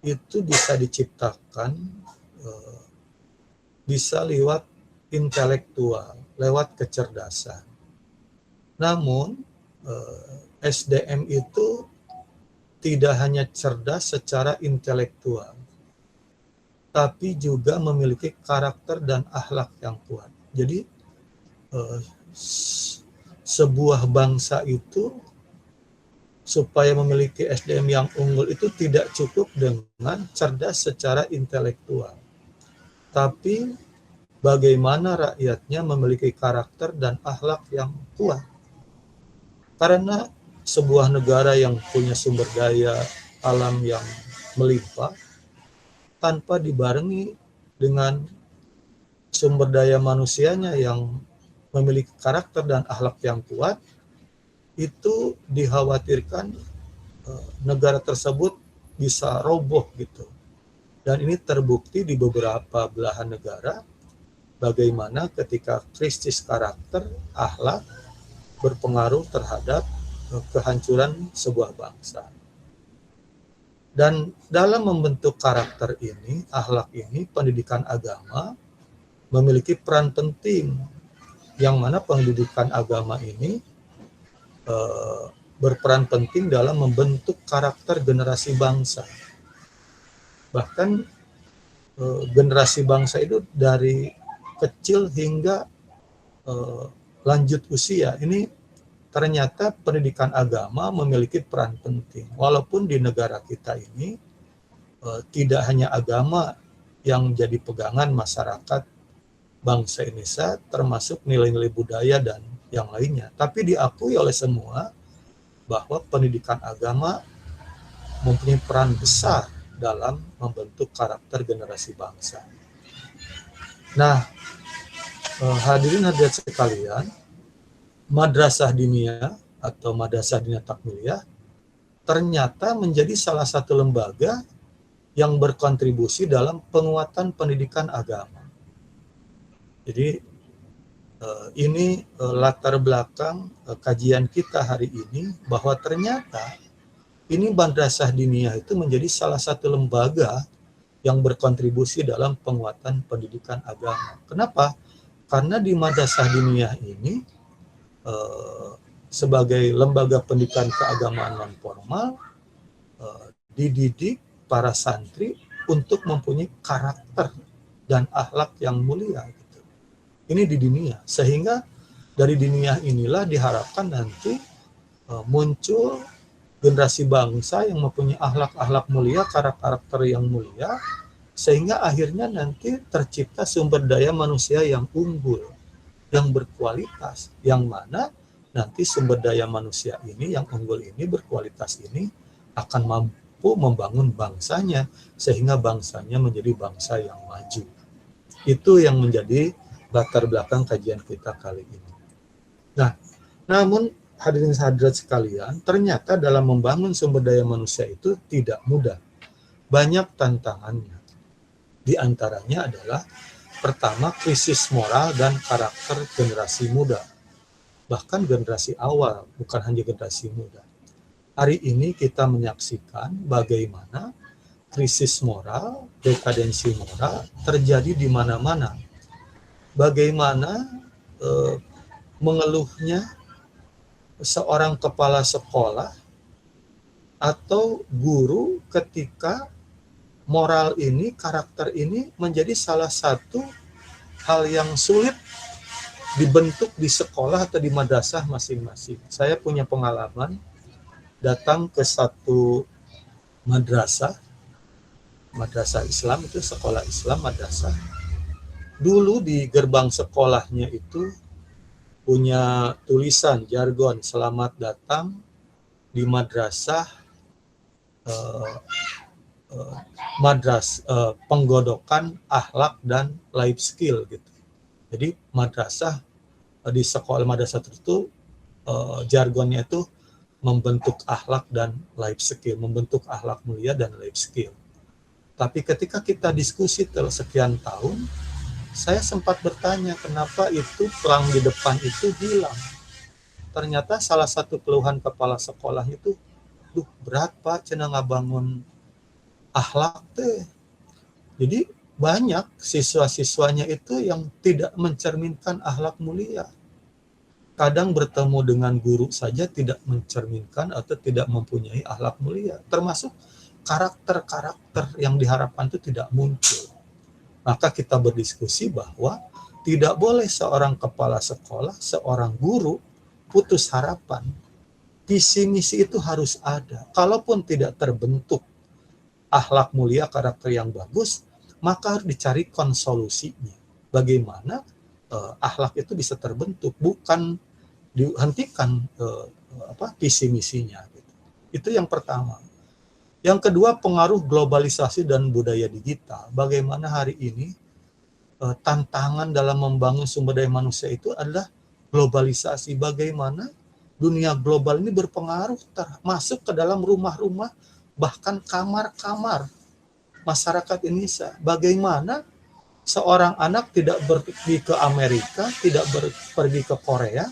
itu bisa diciptakan bisa lewat intelektual, lewat kecerdasan. Namun SDM itu tidak hanya cerdas secara intelektual, tapi juga memiliki karakter dan akhlak yang kuat. Jadi sebuah bangsa itu supaya memiliki SDM yang unggul itu tidak cukup dengan cerdas secara intelektual, tapi bagaimana rakyatnya memiliki karakter dan akhlak yang kuat. Karena sebuah negara yang punya sumber daya alam yang melimpah, tanpa dibarengi dengan sumber daya manusianya yang memiliki karakter dan akhlak yang kuat, itu dikhawatirkan negara tersebut bisa roboh gitu. Dan ini terbukti di beberapa belahan negara, bagaimana ketika krisis karakter, akhlak berpengaruh terhadap kehancuran sebuah bangsa. Dan dalam membentuk karakter ini, akhlak ini, pendidikan agama memiliki peran penting, yang mana pendidikan agama ini berperan penting dalam membentuk karakter generasi bangsa. Bahkan generasi bangsa itu dari kecil hingga lanjut usia, ini ternyata pendidikan agama memiliki peran penting. Walaupun di negara kita ini tidak hanya agama yang jadi pegangan masyarakat bangsa Indonesia, termasuk nilai-nilai budaya dan yang lainnya. Tapi diakui oleh semua bahwa pendidikan agama mempunyai peran besar dalam membentuk karakter generasi bangsa. Nah, hadirin hadirat sekalian, madrasah diniyah atau madrasah diniyah takmiliyah ternyata menjadi salah satu lembaga yang berkontribusi dalam penguatan pendidikan agama. Jadi ini latar belakang kajian kita hari ini, bahwa ternyata ini madrasah diniyah itu menjadi salah satu lembaga yang berkontribusi dalam penguatan pendidikan agama. Kenapa? Karena di madrasah diniyah ini sebagai lembaga pendidikan keagamaan non formal dididik para santri untuk mempunyai karakter dan akhlak yang mulia. Ini di diniyah, sehingga dari diniyah inilah diharapkan nanti muncul generasi bangsa yang mempunyai akhlak-akhlak mulia, karakter yang mulia, sehingga akhirnya nanti tercipta sumber daya manusia yang unggul, yang berkualitas, yang mana nanti sumber daya manusia ini, yang unggul ini, berkualitas ini, akan mampu membangun bangsanya, sehingga bangsanya menjadi bangsa yang maju. Itu yang menjadi latar belakang kajian kita kali ini. Nah, namun hadirin hadirat sekalian, ternyata dalam membangun sumber daya manusia itu tidak mudah. Banyak tantangannya. Di antaranya adalah pertama, krisis moral dan karakter generasi muda. Bahkan generasi awal, bukan hanya generasi muda. Hari ini kita menyaksikan bagaimana krisis moral, dekadensi moral terjadi di mana-mana. Bagaimana mengeluhnya seorang kepala sekolah atau guru ketika moral ini, karakter ini menjadi salah satu hal yang sulit dibentuk di sekolah atau di madrasah masing-masing. Saya punya pengalaman datang ke satu madrasah Islam, itu sekolah Islam madrasah. Dulu di gerbang sekolahnya itu punya tulisan jargon, selamat datang di madrasah penggodokan akhlak dan life skill gitu. Jadi madrasah di sekolah madrasah itu jargonnya itu membentuk akhlak dan life skill, membentuk akhlak mulia dan life skill. Tapi ketika kita diskusi sekian tahun, saya sempat bertanya kenapa itu pelang di depan itu hilang. Ternyata salah satu keluhan kepala sekolah itu, berat Pak, cenah ngabangun akhlak teh. Jadi banyak siswa-siswanya itu yang tidak mencerminkan akhlak mulia. Kadang bertemu dengan guru saja tidak mencerminkan atau tidak mempunyai akhlak mulia. Termasuk karakter-karakter yang diharapkan itu tidak muncul. Maka kita berdiskusi bahwa tidak boleh seorang kepala sekolah, seorang guru putus harapan. Visi misi itu harus ada. Kalaupun tidak terbentuk akhlak mulia, karakter yang bagus, maka harus dicari konsolusinya. Bagaimana akhlak itu bisa terbentuk, bukan dihentikan visi misinya. Gitu. Itu yang pertama. Yang kedua, pengaruh globalisasi dan budaya digital. Bagaimana hari ini tantangan dalam membangun sumber daya manusia itu adalah globalisasi. Bagaimana dunia global ini berpengaruh masuk ke dalam rumah-rumah, bahkan kamar-kamar masyarakat Indonesia. Bagaimana seorang anak tidak pergi ke Amerika, tidak pergi ke Korea,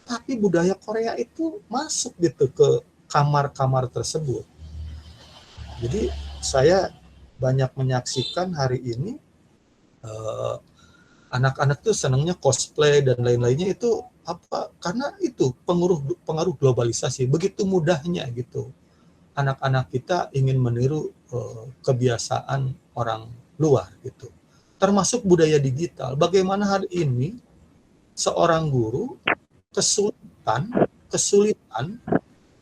tapi budaya Korea itu masuk gitu ke kamar-kamar tersebut. Jadi saya banyak menyaksikan hari ini anak-anak tuh senangnya cosplay dan lain-lainnya itu apa? Karena itu pengaruh globalisasi. Begitu mudahnya gitu. Anak-anak kita ingin meniru kebiasaan orang luar gitu. Termasuk budaya digital. Bagaimana hari ini seorang guru kesulitan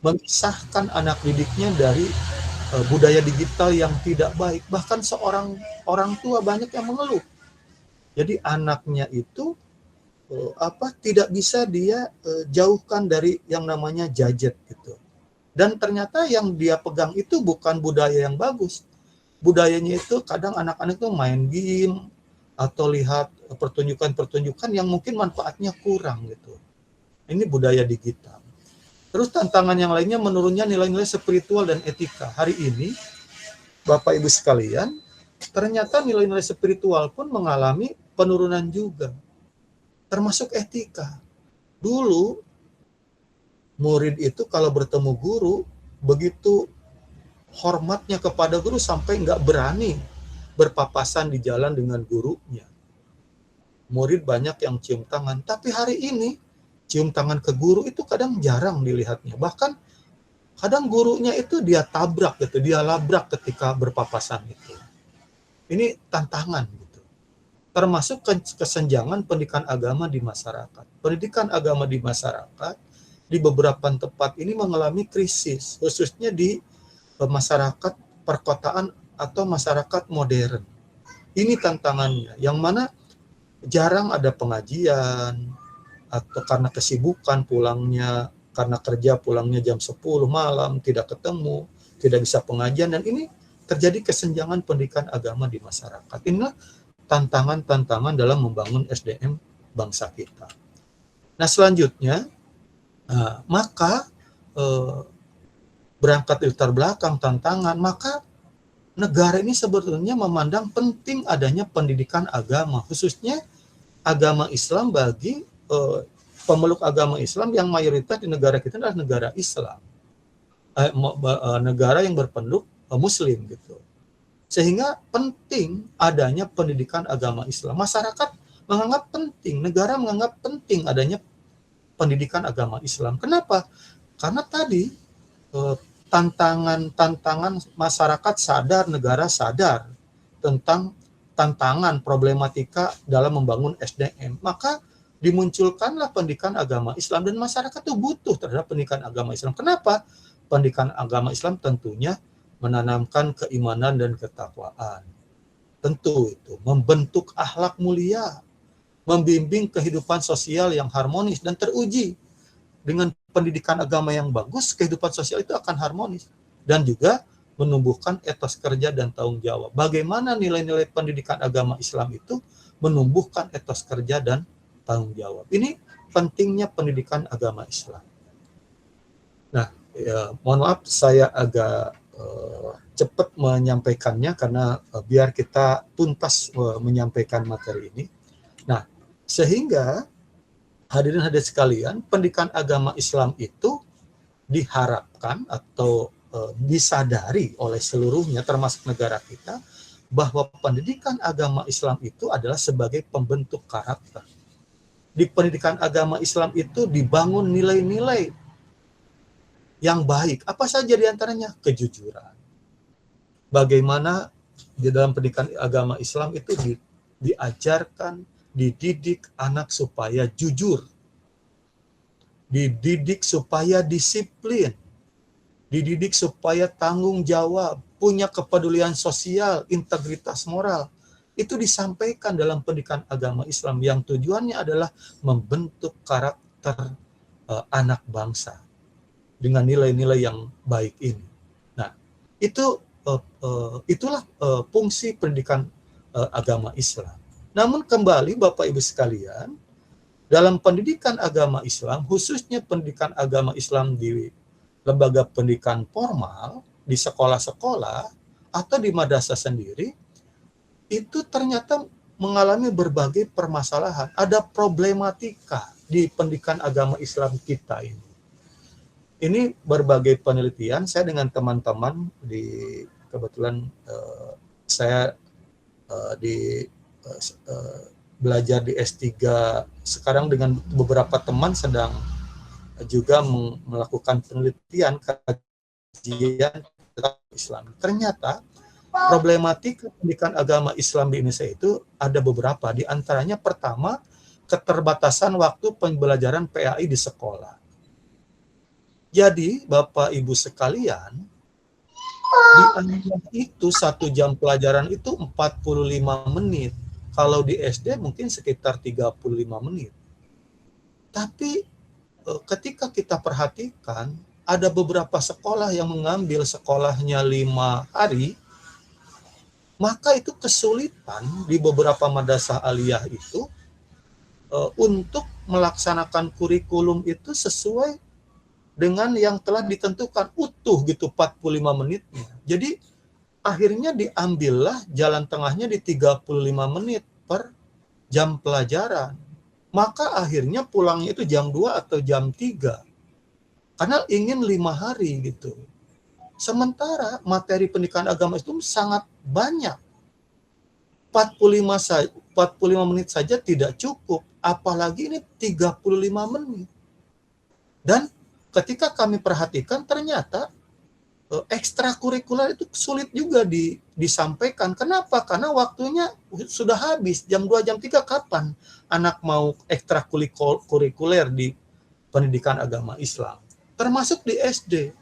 memisahkan anak didiknya dari budaya digital yang tidak baik. Bahkan seorang orang tua banyak yang mengeluh. Jadi anaknya itu tidak bisa dia jauhkan dari yang namanya gadget gitu. Dan ternyata yang dia pegang itu bukan budaya yang bagus. Budayanya itu kadang anak-anak itu main game atau lihat pertunjukan-pertunjukan yang mungkin manfaatnya kurang gitu. Ini budaya digital. Terus tantangan yang lainnya menurunnya nilai-nilai spiritual dan etika. Hari ini, Bapak Ibu sekalian, ternyata nilai-nilai spiritual pun mengalami penurunan juga. Termasuk etika. Dulu, murid itu kalau bertemu guru, begitu hormatnya kepada guru sampai nggak berani berpapasan di jalan dengan gurunya. Murid banyak yang cium tangan. Tapi hari ini, cium tangan ke guru itu kadang jarang dilihatnya. Bahkan kadang gurunya itu dia tabrak gitu, dia labrak ketika berpapasan itu. Ini tantangan gitu. Termasuk kesenjangan pendidikan agama di masyarakat. Pendidikan agama di masyarakat di beberapa tempat ini mengalami krisis, khususnya di masyarakat perkotaan atau masyarakat modern. Ini tantangannya, yang mana jarang ada pengajian, atau karena kesibukan pulangnya, karena kerja pulangnya jam 10 malam, tidak ketemu, tidak bisa pengajian, dan ini terjadi kesenjangan pendidikan agama di masyarakat. Inilah tantangan-tantangan dalam membangun SDM bangsa kita. Nah selanjutnya, maka berangkat dari latar belakang tantangan, maka negara ini sebetulnya memandang penting adanya pendidikan agama, khususnya agama Islam bagi pemeluk agama Islam yang mayoritas di negara kita adalah negara Islam, negara yang berpenduduk Muslim gitu. Sehingga penting adanya pendidikan agama Islam. Masyarakat menganggap penting, negara menganggap penting adanya pendidikan agama Islam. Kenapa? Karena tadi tantangan masyarakat sadar, negara sadar tentang tantangan problematika dalam membangun SDM. Maka dimunculkanlah pendidikan agama Islam dan masyarakat itu butuh terhadap pendidikan agama Islam. Kenapa? Pendidikan agama Islam tentunya menanamkan keimanan dan ketakwaan. Tentu itu membentuk akhlak mulia, membimbing kehidupan sosial yang harmonis dan teruji. Dengan pendidikan agama yang bagus, kehidupan sosial itu akan harmonis dan juga menumbuhkan etos kerja dan tanggung jawab. Bagaimana nilai-nilai pendidikan agama Islam itu menumbuhkan etos kerja dan tanggung jawab. Ini pentingnya pendidikan agama Islam. Nah, mohon maaf saya agak cepat menyampaikannya karena biar kita tuntas menyampaikan materi ini. Nah, sehingga hadirin sekalian, pendidikan agama Islam itu diharapkan atau disadari oleh seluruhnya termasuk negara kita bahwa pendidikan agama Islam itu adalah sebagai pembentuk karakter. Di pendidikan agama Islam itu dibangun nilai-nilai yang baik. Apa saja diantaranya? Kejujuran. Bagaimana di dalam pendidikan agama Islam itu diajarkan, dididik anak supaya jujur, dididik supaya disiplin, dididik supaya tanggung jawab, punya kepedulian sosial, integritas moral. Itu disampaikan dalam pendidikan agama Islam yang tujuannya adalah membentuk karakter anak bangsa dengan nilai-nilai yang baik ini. Nah, itulah fungsi pendidikan agama Islam. Namun kembali Bapak Ibu sekalian, dalam pendidikan agama Islam, khususnya pendidikan agama Islam di lembaga pendidikan formal, di sekolah-sekolah, atau di madrasah sendiri, itu ternyata mengalami berbagai permasalahan. Ada problematika di pendidikan agama Islam kita ini. Ini berbagai penelitian, saya dengan teman-teman kebetulan saya belajar di S3, sekarang dengan beberapa teman sedang juga melakukan penelitian kajian tentang Islam. Ternyata problematika pendidikan agama Islam di Indonesia itu ada beberapa. Di antaranya pertama, keterbatasan waktu pembelajaran PAI di sekolah. Jadi Bapak Ibu sekalian, di antara itu 1 jam pelajaran itu 45 menit. Kalau di SD mungkin sekitar 35 menit. Tapi ketika kita perhatikan, ada beberapa sekolah yang mengambil sekolahnya 5 hari, maka itu kesulitan di beberapa madrasah aliyah itu untuk melaksanakan kurikulum itu sesuai dengan yang telah ditentukan utuh gitu 45 menitnya. Jadi akhirnya diambillah jalan tengahnya di 35 menit per jam pelajaran. Maka akhirnya pulangnya itu jam 2 atau jam 3. Karena ingin 5 hari gitu. Sementara materi pendidikan agama itu sangat banyak. 45 menit saja tidak cukup, apalagi ini 35 menit. Dan ketika kami perhatikan ternyata ekstrakurikuler itu sulit juga disampaikan. Kenapa? Karena waktunya sudah habis. Jam 2, jam 3 kapan anak mau ekstrakurikuler di pendidikan agama Islam? Termasuk di SD.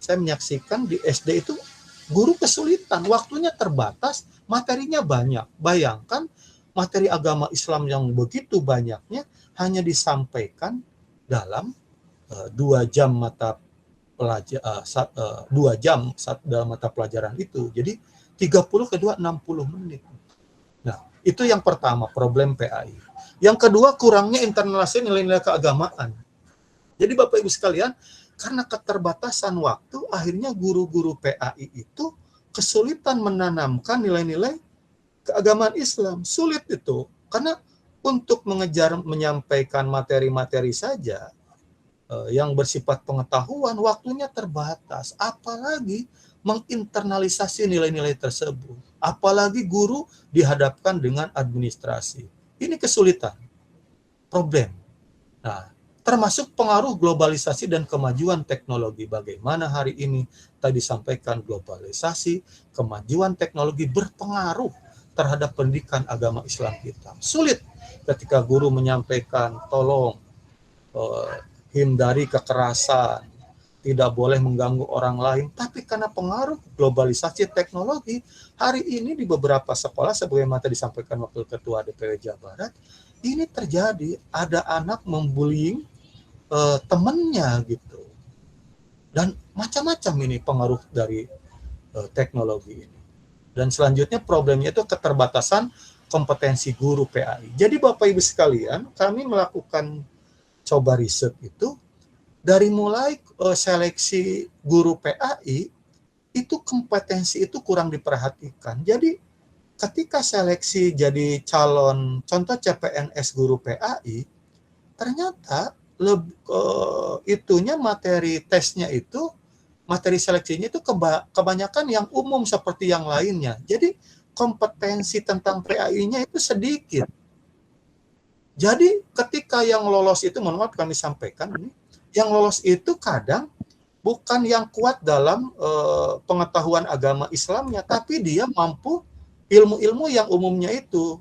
Saya menyaksikan di SD itu guru kesulitan, waktunya terbatas, materinya banyak. Bayangkan materi agama Islam yang begitu banyaknya hanya disampaikan dalam 2 jam mata pelajaran, 2 jam dalam mata pelajaran itu. Jadi 30 ke 2, 60 menit. Nah, itu yang pertama, problem PAI. Yang kedua, kurangnya internalisasi nilai-nilai keagamaan. Jadi Bapak Ibu sekalian, karena keterbatasan waktu, akhirnya guru-guru PAI itu kesulitan menanamkan nilai-nilai keagamaan Islam. Sulit itu, karena untuk menyampaikan materi-materi saja yang bersifat pengetahuan, waktunya terbatas. Apalagi menginternalisasi nilai-nilai tersebut. Apalagi guru dihadapkan dengan administrasi. Ini kesulitan, problem. Nah, termasuk pengaruh globalisasi dan kemajuan teknologi. Bagaimana hari ini tadi disampaikan globalisasi, kemajuan teknologi berpengaruh terhadap pendidikan agama Islam kita. Sulit ketika guru menyampaikan tolong hindari kekerasan, tidak boleh mengganggu orang lain. Tapi karena pengaruh globalisasi teknologi, hari ini di beberapa sekolah, sebagaimana disampaikan Wakil Ketua DPW Jawa Barat, ini terjadi, ada anak membullying temannya gitu. Dan macam-macam ini pengaruh dari teknologi ini. Dan selanjutnya problemnya itu keterbatasan kompetensi guru PAI. Jadi Bapak Ibu sekalian, kami melakukan coba riset itu, dari mulai seleksi guru PAI, itu kompetensi itu kurang diperhatikan. Jadi ketika seleksi jadi calon, contoh CPNS guru PAI, ternyata itunya materi tesnya itu materi seleksinya itu kebanyakan yang umum seperti yang lainnya. Jadi kompetensi tentang PAI-nya itu sedikit. Jadi ketika yang lolos itu, mohon maaf kami sampaikan ini, yang lolos itu kadang bukan yang kuat dalam pengetahuan agama Islamnya, tapi dia mampu ilmu-ilmu yang umumnya itu,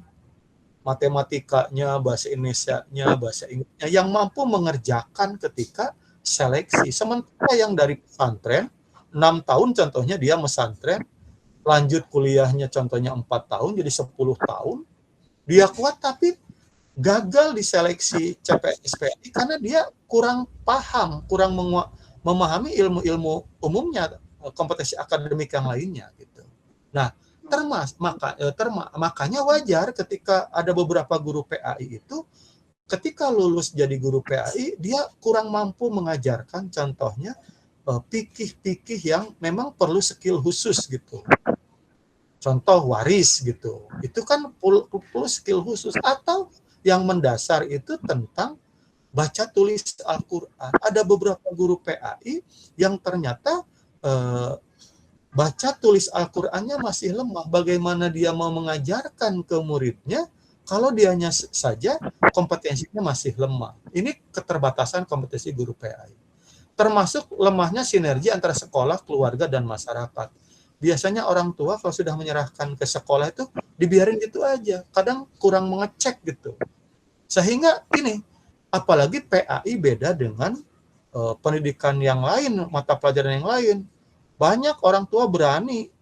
matematikanya, bahasa Indonesianya, bahasa Inggrisnya, yang mampu mengerjakan ketika seleksi. Sementara yang dari pesantren, 6 tahun contohnya dia pesantren, lanjut kuliahnya contohnya 4 tahun, jadi 10 tahun, dia kuat tapi gagal di seleksi CPNS PAI karena dia kurang paham, kurang memahami ilmu-ilmu umumnya, kompetensi akademik yang lainnya gitu. Nah, makanya wajar ketika ada beberapa guru PAI itu ketika lulus jadi guru PAI dia kurang mampu mengajarkan contohnya fikih-fikih yang memang perlu skill khusus gitu. Contoh waris gitu. Itu kan perlu skill khusus, atau yang mendasar itu tentang baca tulis Al-Qur'an. Ada beberapa guru PAI yang ternyata baca tulis Al-Qur'annya masih lemah. Bagaimana dia mau mengajarkan ke muridnya kalau dianya saja kompetensinya masih lemah. Ini keterbatasan kompetensi guru PAI. Termasuk lemahnya sinergi antara sekolah, keluarga, dan masyarakat. Biasanya orang tua kalau sudah menyerahkan ke sekolah itu dibiarin gitu aja. Kadang kurang mengecek gitu. Sehingga ini, apalagi PAI beda dengan pendidikan yang lain, mata pelajaran yang lain. Banyak orang tua berani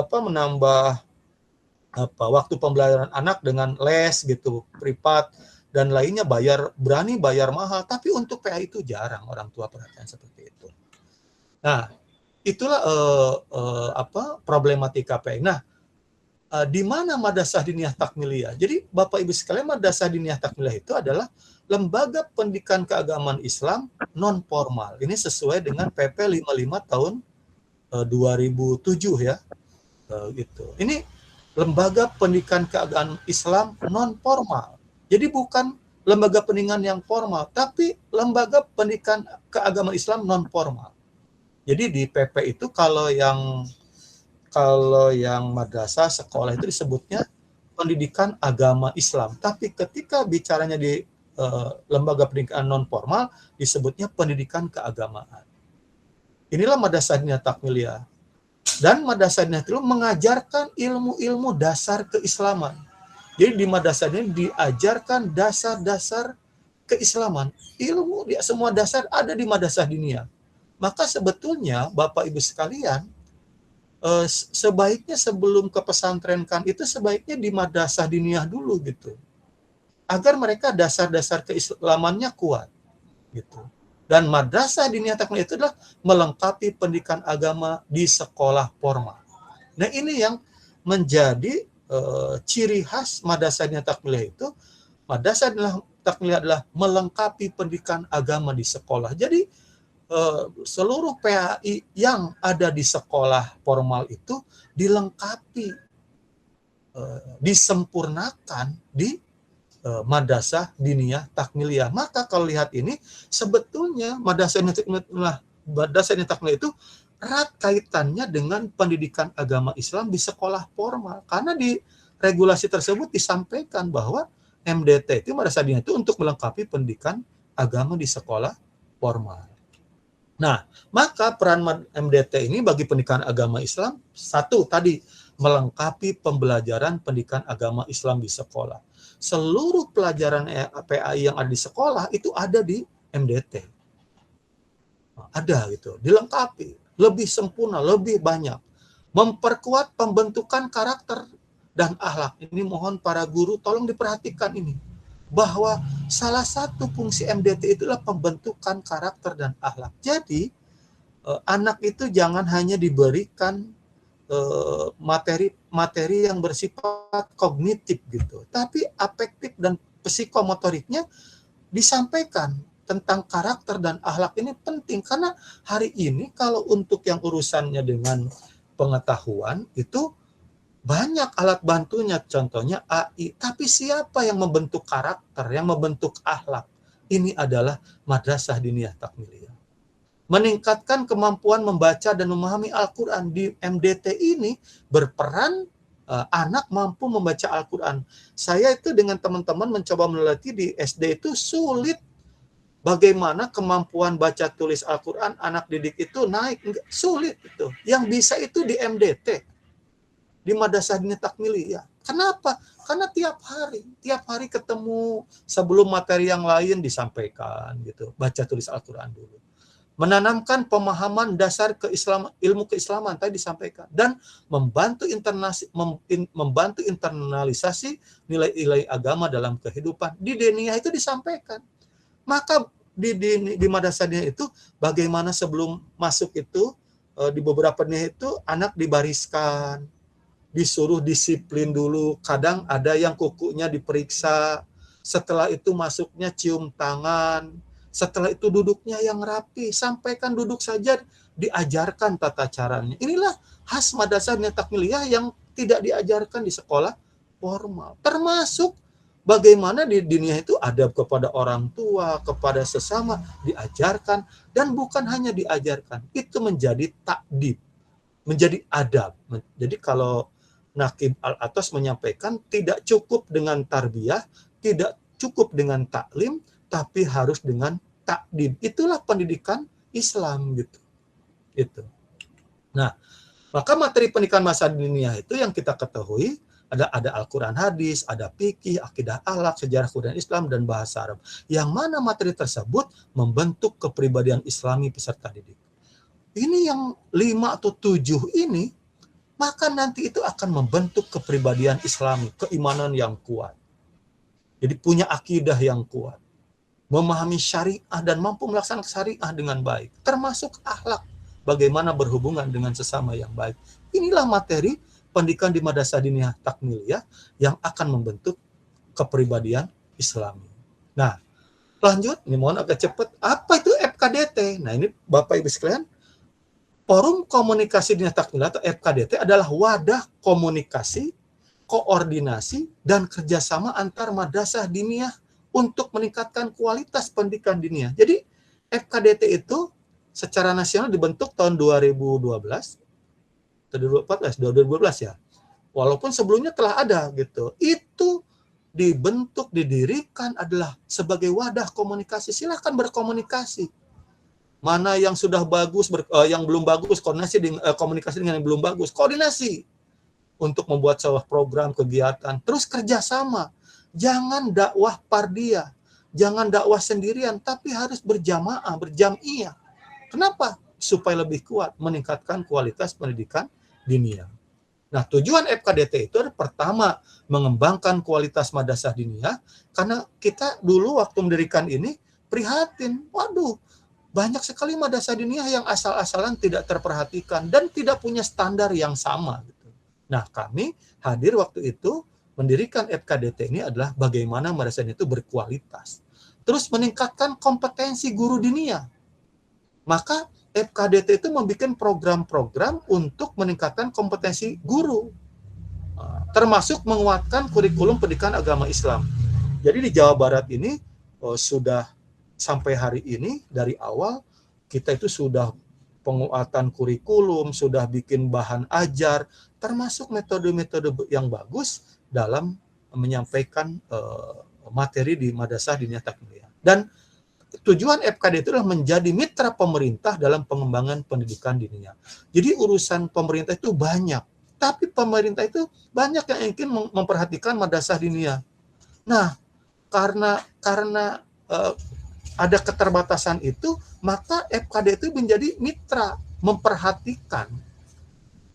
menambah waktu pembelajaran anak dengan les gitu, privat dan lainnya, berani bayar mahal. Tapi untuk PAI itu jarang orang tua perhatian seperti itu. Nah, itulah problematika PAI. Nah, di mana Madrasah Diniyah Takmiliyah? Jadi Bapak Ibu sekalian, Madrasah Diniyah Takmiliyah itu adalah lembaga pendidikan keagamaan Islam non formal. Ini sesuai dengan PP 55 tahun 2007 ya. Gitu. Ini lembaga pendidikan keagamaan Islam non formal. Jadi bukan lembaga pendidikan yang formal, tapi lembaga pendidikan keagamaan Islam non formal. Jadi di PP itu kalau yang madrasah sekolah itu disebutnya pendidikan agama Islam. Tapi ketika bicaranya di lembaga pendidikan non formal disebutnya pendidikan keagamaan. Inilah Madrasah Diniyah Takmiliyah. Dan Madrasah Diniyah itu mengajarkan ilmu-ilmu dasar keislaman. Jadi di madrasah ini diajarkan dasar-dasar keislaman. Ilmu semua dasar ada di Madrasah Diniyah. Maka sebetulnya Bapak Ibu sekalian, sebaiknya sebelum ke pesantrenkan itu sebaiknya di Madrasah Diniyah dulu gitu. Agar mereka dasar-dasar keislamannya kuat gitu. Dan Madrasah Diniyah Takmiliyah itu adalah melengkapi pendidikan agama di sekolah formal. Nah, ini yang menjadi ciri khas Madrasah Diniyah Takmiliyah itu. Madrasah Diniyah Takmiliyah adalah melengkapi pendidikan agama di sekolah. Jadi seluruh PAI yang ada di sekolah formal itu dilengkapi, disempurnakan di Madrasah Diniyah Takmiliyah. Maka kalau lihat ini, sebetulnya Madrasah Diniyah Takmiliyah itu erat kaitannya dengan pendidikan agama Islam di sekolah formal. Karena di regulasi tersebut disampaikan bahwa MDT itu, Madrasah Diniyah itu untuk melengkapi pendidikan agama di sekolah formal. Nah, maka peran MDT ini bagi pendidikan agama Islam, satu tadi, melengkapi pembelajaran pendidikan agama Islam di sekolah. Seluruh pelajaran PAI yang ada di sekolah itu ada di MDT. Ada gitu, dilengkapi, lebih sempurna, lebih banyak. Memperkuat pembentukan karakter dan akhlak. Ini mohon para guru tolong diperhatikan ini. Bahwa salah satu fungsi MDT itulah pembentukan karakter dan akhlak. Jadi anak itu jangan hanya diberikan materi yang bersifat kognitif gitu, tapi afektif dan psikomotoriknya disampaikan. Tentang karakter dan akhlak ini penting, karena hari ini kalau untuk yang urusannya dengan pengetahuan itu banyak alat bantunya, contohnya AI, tapi siapa yang membentuk karakter, yang membentuk akhlak? Ini adalah Madrasah Diniyah Takmiliyah. meningkatkan kemampuan membaca dan memahami Al-Quran. Di MDT ini berperan anak mampu membaca Al-Quran. Saya itu dengan teman-teman mencoba meneliti di SD itu sulit. Bagaimana kemampuan baca tulis Al-Quran anak didik itu naik, sulit itu. Yang bisa itu di MDT, di Madrasah Diniyah Takmiliyah. Kenapa? Karena tiap hari ketemu, sebelum materi yang lain disampaikan gitu. Baca tulis Al-Quran dulu. Menanamkan pemahaman dasar ilmu keislaman tadi disampaikan, dan membantu internalisasi nilai-nilai agama dalam kehidupan. Di diniyah itu disampaikan. Maka di Madrasah Diniyah itu bagaimana sebelum masuk itu di beberapa diniyah itu anak dibariskan, disuruh disiplin dulu. Kadang ada yang kukunya diperiksa, setelah itu masuknya cium tangan, setelah itu duduknya yang rapi, sampaikan duduk saja diajarkan tata caranya. Inilah khas Madrasah Diniyah Takmiliyah yang tidak diajarkan di sekolah formal. Termasuk bagaimana di diniyah itu adab kepada orang tua, kepada sesama diajarkan, dan bukan hanya diajarkan, itu menjadi takdib, menjadi adab. Jadi kalau Naqib Al-Atas menyampaikan tidak cukup dengan tarbiyah, tidak cukup dengan taklim, tapi harus dengan takdib. Itulah pendidikan Islam gitu. Itu. Nah, maka materi pendidikan masa diniyah itu yang kita ketahui ada Al-Quran hadis, ada fikih, akidah akhlak, sejarah kebudayaan Islam, dan bahasa Arab. Yang mana materi tersebut membentuk kepribadian Islami peserta didik. Ini yang 5 atau 7 ini, maka nanti itu akan membentuk kepribadian Islami, keimanan yang kuat. Jadi punya akidah yang kuat, memahami syariah dan mampu melaksanakan syariah dengan baik, termasuk akhlak, bagaimana berhubungan dengan sesama yang baik. Inilah materi pendidikan di Madrasah Diniyah Takmiliyah yang akan membentuk kepribadian Islami. Nah, lanjut, ini mohon agak cepat. Apa itu FKDT? Nah, ini Bapak Ibu sekalian, Forum Komunikasi Diniyah Takmiliyah atau FKDT adalah wadah komunikasi, koordinasi, dan kerjasama antar madrasah diniyah untuk meningkatkan kualitas pendidikan diniyah. Jadi, FKDT itu secara nasional dibentuk tahun 2012, 2012 ya. Walaupun sebelumnya telah ada gitu. Itu dibentuk, didirikan adalah sebagai wadah komunikasi. Silahkan berkomunikasi. Mana yang sudah bagus, yang belum bagus, komunikasi dengan yang belum bagus, koordinasi untuk membuat sebuah program kegiatan. Terus kerjasama. Jangan dakwah pardia, jangan dakwah sendirian, tapi harus berjamaah, berjam'iyah. Kenapa? Supaya lebih kuat, meningkatkan kualitas pendidikan diniyah. Nah, tujuan FKDT itu adalah pertama, mengembangkan kualitas madrasah diniyah, karena kita dulu waktu mendirikan ini prihatin, waduh, banyak sekali madrasah diniyah yang asal-asalan tidak terperhatikan dan tidak punya standar yang sama. Nah, kami hadir waktu itu mendirikan FKDT ini adalah bagaimana madrasah itu berkualitas. Terus meningkatkan kompetensi guru diniyah. Maka FKDT itu membuat program-program untuk meningkatkan kompetensi guru, termasuk menguatkan kurikulum pendidikan agama Islam. Jadi di Jawa Barat ini sudah sampai hari ini dari awal kita itu sudah penguatan kurikulum, sudah bikin bahan ajar, termasuk metode-metode yang bagus dalam menyampaikan materi di Madrasah Diniyah Takmiliyah. Dan tujuan FKD itu adalah menjadi mitra pemerintah dalam pengembangan pendidikan diniyah. Jadi urusan pemerintah itu banyak, tapi pemerintah itu banyak yang ingin memperhatikan madrasah diniyah. Nah, karena ada keterbatasan itu, maka FKD itu menjadi mitra memperhatikan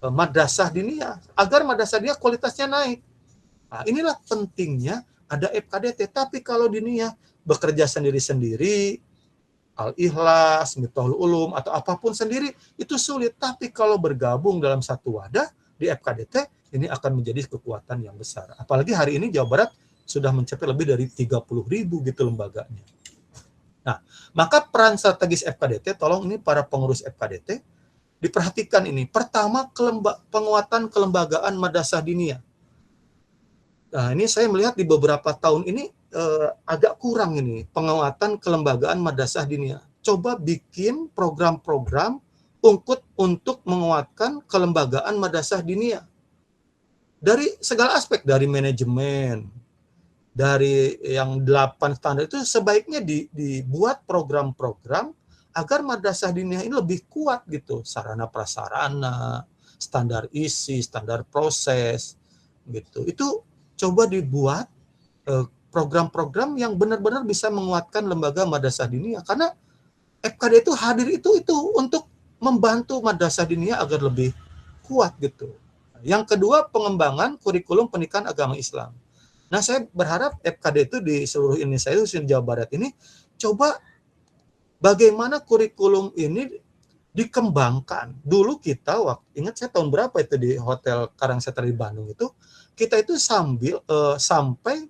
madrasah diniyah agar madrasah diniyah kualitasnya naik. Nah, inilah pentingnya ada FKDT. Tapi kalau diniyah bekerja sendiri-sendiri, Al-Ikhlas, Miftahul Ulum, atau apapun sendiri, itu sulit. Tapi kalau bergabung dalam satu wadah di FKDT, ini akan menjadi kekuatan yang besar. Apalagi hari ini Jawa Barat sudah mencapai lebih dari 30.000 gitu lembaganya. Nah, maka peran strategis FKDT, tolong ini para pengurus FKDT, diperhatikan ini. Pertama, penguatan kelembagaan madrasah diniyah. Nah, ini saya melihat di beberapa tahun ini agak kurang ini penguatan kelembagaan madrasah diniyah. coba bikin program-program untuk menguatkan kelembagaan madrasah diniyah. Dari segala aspek, dari manajemen, dari yang 8 standar itu sebaiknya dibuat program-program agar madrasah diniyah ini lebih kuat gitu, sarana prasarana, standar isi, standar proses gitu. Itu coba dibuat program-program yang benar-benar bisa menguatkan lembaga madrasah diniyah, karena FKD itu hadir itu untuk membantu madrasah diniyah agar lebih kuat gitu. Yang kedua, pengembangan kurikulum pendidikan agama Islam. Nah, saya berharap FKD itu di seluruh Indonesia, khususnya Jawa Barat ini, coba bagaimana kurikulum ini dikembangkan. Dulu kita, ingat saya tahun berapa itu di Hotel Karangsetra di Bandung itu, kita itu sampai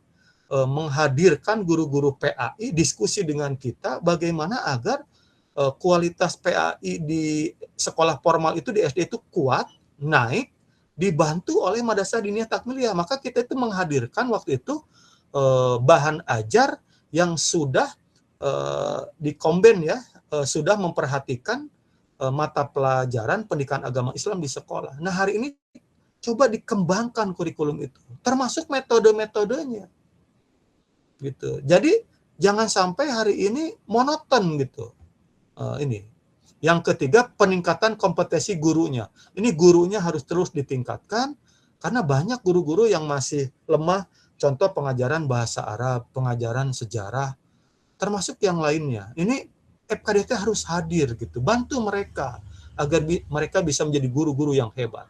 menghadirkan guru-guru PAI, diskusi dengan kita bagaimana agar kualitas PAI di sekolah formal itu di SD itu kuat, naik, dibantu oleh madrasah diniyah takmiliyah. Maka kita itu menghadirkan waktu itu bahan ajar yang sudah dikomben ya, sudah memperhatikan mata pelajaran pendidikan agama Islam di sekolah. Nah, hari ini coba dikembangkan kurikulum itu, termasuk metode-metodenya. Gitu. Jadi jangan sampai hari ini monoton gitu. Ini. Yang ketiga, peningkatan kompetensi gurunya. Ini gurunya harus terus ditingkatkan karena banyak guru-guru yang masih lemah, contoh pengajaran bahasa Arab, pengajaran sejarah, termasuk yang lainnya. Ini FKDT harus hadir gitu, bantu mereka agar mereka bisa menjadi guru-guru yang hebat.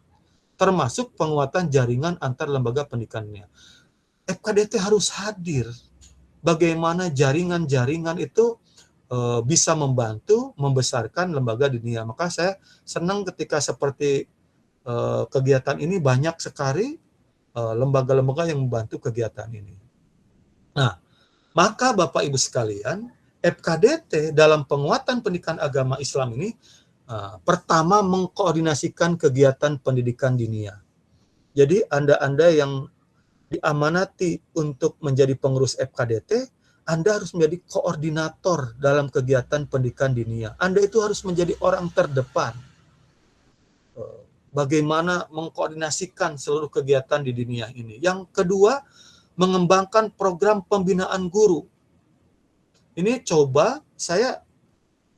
Termasuk penguatan jaringan antar lembaga pendidikannya. FKDT harus hadir. Bagaimana jaringan-jaringan itu bisa membantu membesarkan lembaga diniyah. Maka saya senang ketika seperti kegiatan ini banyak sekali lembaga-lembaga yang membantu kegiatan ini. Nah, maka Bapak Ibu sekalian, FKDT dalam penguatan pendidikan agama Islam ini pertama mengkoordinasikan kegiatan pendidikan diniyah. Jadi Anda yang diamanati untuk menjadi pengurus FKDT, Anda harus menjadi koordinator dalam kegiatan pendidikan diniyah. Anda itu harus menjadi orang terdepan. Bagaimana mengkoordinasikan seluruh kegiatan di diniyah ini. Yang kedua, mengembangkan program pembinaan guru. Ini coba, saya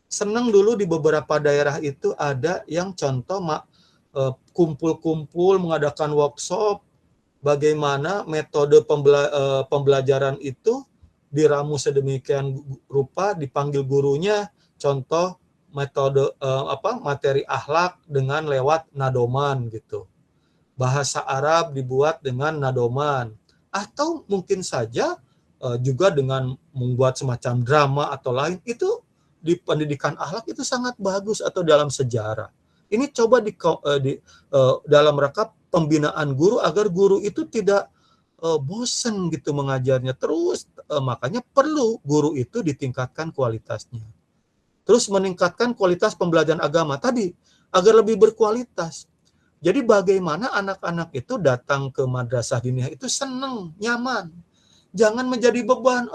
senang dulu di beberapa daerah itu ada yang contoh kumpul-kumpul, mengadakan workshop, bagaimana metode pembelajaran itu diramu sedemikian rupa, dipanggil gurunya, contoh metode materi akhlak dengan lewat nadoman gitu. Bahasa Arab dibuat dengan nadoman, atau mungkin saja juga dengan membuat semacam drama atau lain. Itu di pendidikan akhlak itu sangat bagus, atau dalam sejarah. Ini coba dalam rangka pembinaan guru agar guru itu tidak bosan gitu mengajarnya terus, makanya perlu guru itu ditingkatkan kualitasnya. Terus meningkatkan kualitas pembelajaran agama tadi agar lebih berkualitas. Jadi bagaimana anak-anak itu datang ke madrasah diniyah itu senang, nyaman. Jangan menjadi beban.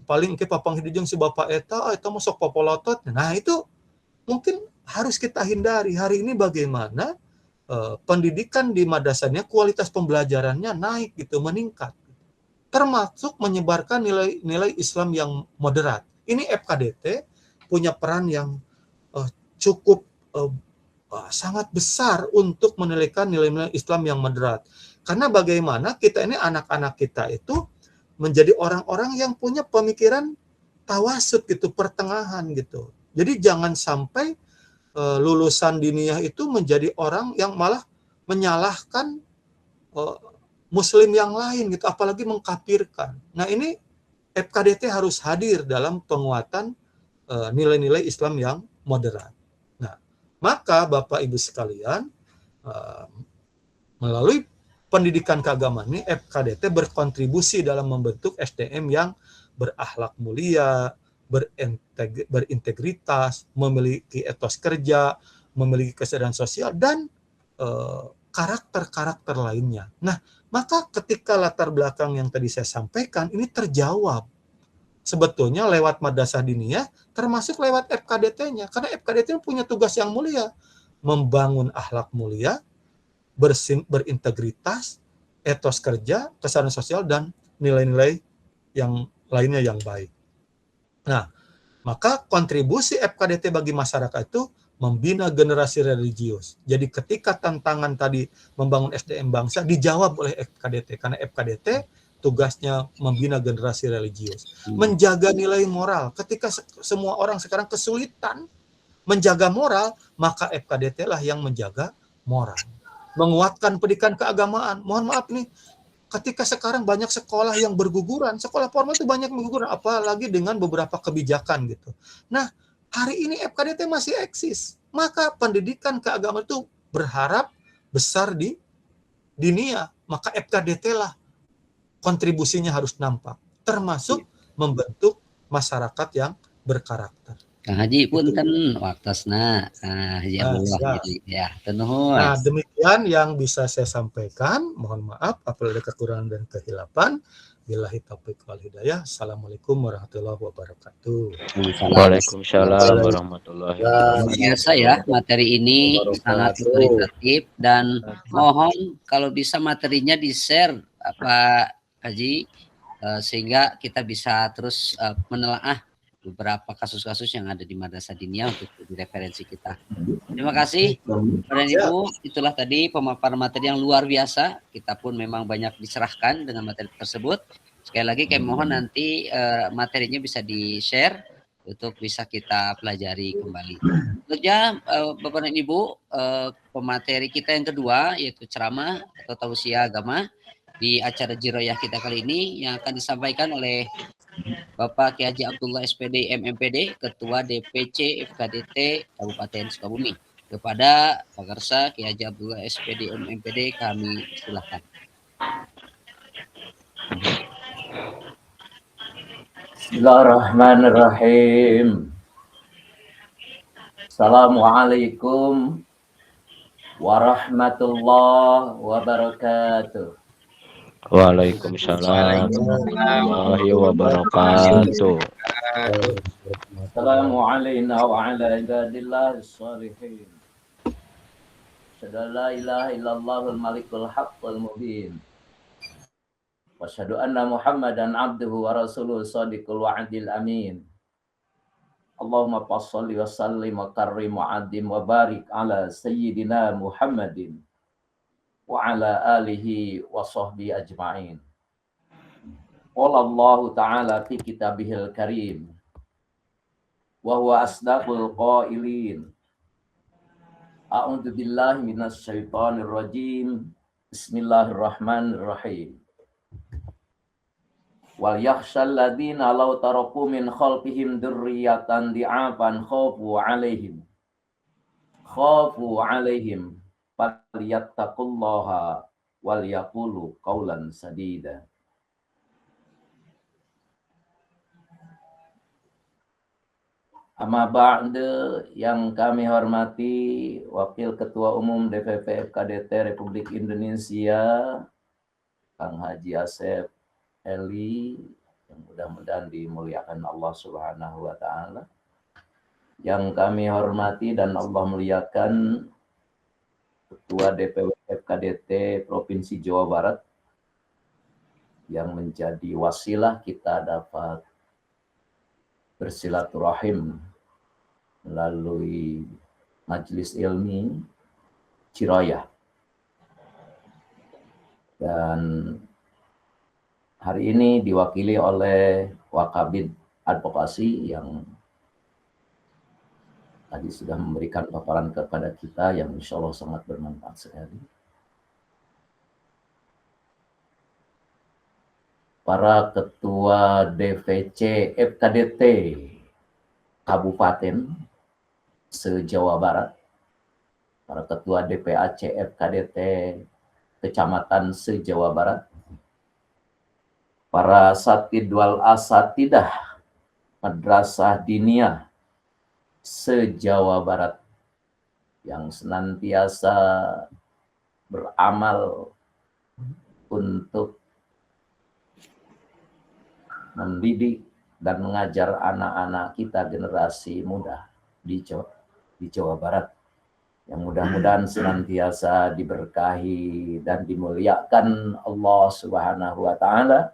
Paling ke papang hidujeng si bapak eta masuk popolotot. Nah, itu mungkin harus kita hindari. Hari ini bagaimana pendidikan di madrasahnya, kualitas pembelajarannya naik gitu, meningkat. Termasuk menyebarkan nilai-nilai Islam yang moderat. Ini FKDT punya peran yang cukup sangat besar untuk menilaikan nilai-nilai Islam yang moderat. Karena bagaimana kita ini, anak-anak kita itu menjadi orang-orang yang punya pemikiran tawasud gitu, pertengahan gitu. Jadi jangan sampai lulusan diniyah itu menjadi orang yang malah menyalahkan muslim yang lain gitu, apalagi mengkafirkan. Nah, ini FKDT harus hadir dalam penguatan nilai-nilai Islam yang moderat. Nah, maka Bapak Ibu sekalian, melalui pendidikan keagamaan ini, FKDT berkontribusi dalam membentuk SDM yang berakhlak mulia, berintegritas, memiliki etos kerja, memiliki kesadaran sosial, dan karakter-karakter lainnya. Nah, maka ketika latar belakang yang tadi saya sampaikan ini terjawab sebetulnya lewat madrasah diniyah, termasuk lewat FKDT-nya. Karena FKDT punya tugas yang mulia, membangun akhlak mulia, berintegritas, etos kerja, kesadaran sosial, dan nilai-nilai yang lainnya yang baik. Nah, maka kontribusi FKDT bagi masyarakat itu membina generasi religius. Jadi ketika tantangan tadi membangun SDM bangsa dijawab oleh FKDT, karena FKDT tugasnya membina generasi religius, menjaga nilai moral. Ketika semua orang sekarang kesulitan menjaga moral, maka FKDT lah yang menjaga moral. Menguatkan pendidikan keagamaan. Mohon maaf nih, ketika sekarang banyak sekolah yang berguguran, sekolah formal itu banyak berguguran, apalagi dengan beberapa kebijakan gitu. Nah, hari ini FKDT masih eksis, maka pendidikan keagamaan itu berharap besar di dunia, maka FKDT lah kontribusinya harus nampak, termasuk membentuk masyarakat yang berkarakter. Kang Haji punten waktasna. Haji Abdullah jadi ya, nuhun. Nah, demikian yang bisa saya sampaikan. Mohon maaf apabila ada kekurangan dan kehilapan. Billahi taufiq wal hidayah. Assalamualaikum warahmatullahi wabarakatuh. Waalaikumsalam warahmatullahi wabarakatuh. Biasa ya, materi ini sangat kualitatif dan mohon kalau bisa materinya di-share Pak Haji sehingga kita bisa terus menelaah beberapa kasus-kasus yang ada di Madrasah Diniyah untuk jadi referensi kita. Terima kasih Bapak dan Ibu. Itulah tadi pemaparan materi yang luar biasa. Kita pun memang banyak diserahkan dengan materi tersebut. Sekali lagi kami mohon nanti materinya bisa di-share untuk bisa kita pelajari kembali. Tentunya Bapak dan Ibu, pemateri kita yang kedua yaitu ceramah atau tausiah agama di acara Jiroyah kita kali ini yang akan disampaikan oleh Bapak Ki Haji Abdullah SPD MMPD, Ketua DPC FKDT Kabupaten Sukabumi. Kepada Pakarsa Ki Haji Abdullah SPD MMPD kami silakan. Bismillahirrahmanirrahim. Assalamualaikum warahmatullahi wabarakatuh. Waalaikumsalam warahmatullahi wabarakatuh. Assalamualaikum wa ala ibadillah sholihin. Asyhadu la ilaha illallahul malikul haqqul mubin. Wa asyhadu anna Muhammadan abduhu wa rasuluhu shadiqul wa'dil amin. Allahumma shalli wa sallim wa karrim wa adim wa barik ala sayyidina Muhammadin wa ala alihi wa sahbihi ajma'in. Qala Allah Ta'ala fi kitabihil karim wa huwa asdaqul qailin. A'udzu billahi minasy syaithanir rajim. Bismillahirrahmanirrahim. Wal yakhshal ladzina law taraku min khalfihim dzurriyyatan di'afan khafu 'alaihim falyattaqullaha wal yaqulu qawlan sadida. Amma ba'du, yang kami hormati Wakil Ketua Umum DPP FKDT Republik Indonesia Kang Haji Asep Eli, yang mudah-mudahan dimuliakan Allah Subhanahu wa taala. Yang kami hormati dan Allah muliakan Ketua DPW FKDT Provinsi Jawa Barat yang menjadi wasilah kita dapat bersilaturahim melalui Majelis Ilmi Jiroyah. Dan hari ini diwakili oleh Wakabid Advokasi yang tadi sudah memberikan paparan kepada kita yang insya Allah sangat bermanfaat sekali. Para ketua DPC FKDT Kabupaten se-Jawa Barat, para ketua DPAC FKDT Kecamatan se-Jawa Barat, para satid wal asatidah Madrasah Diniyah se-Jawa Barat yang senantiasa beramal untuk mendidik, dan mengajar anak-anak kita generasi muda di Jawa Barat. Yang mudah-mudahan senantiasa diberkahi dan dimuliakan Allah Subhanahu wa taala.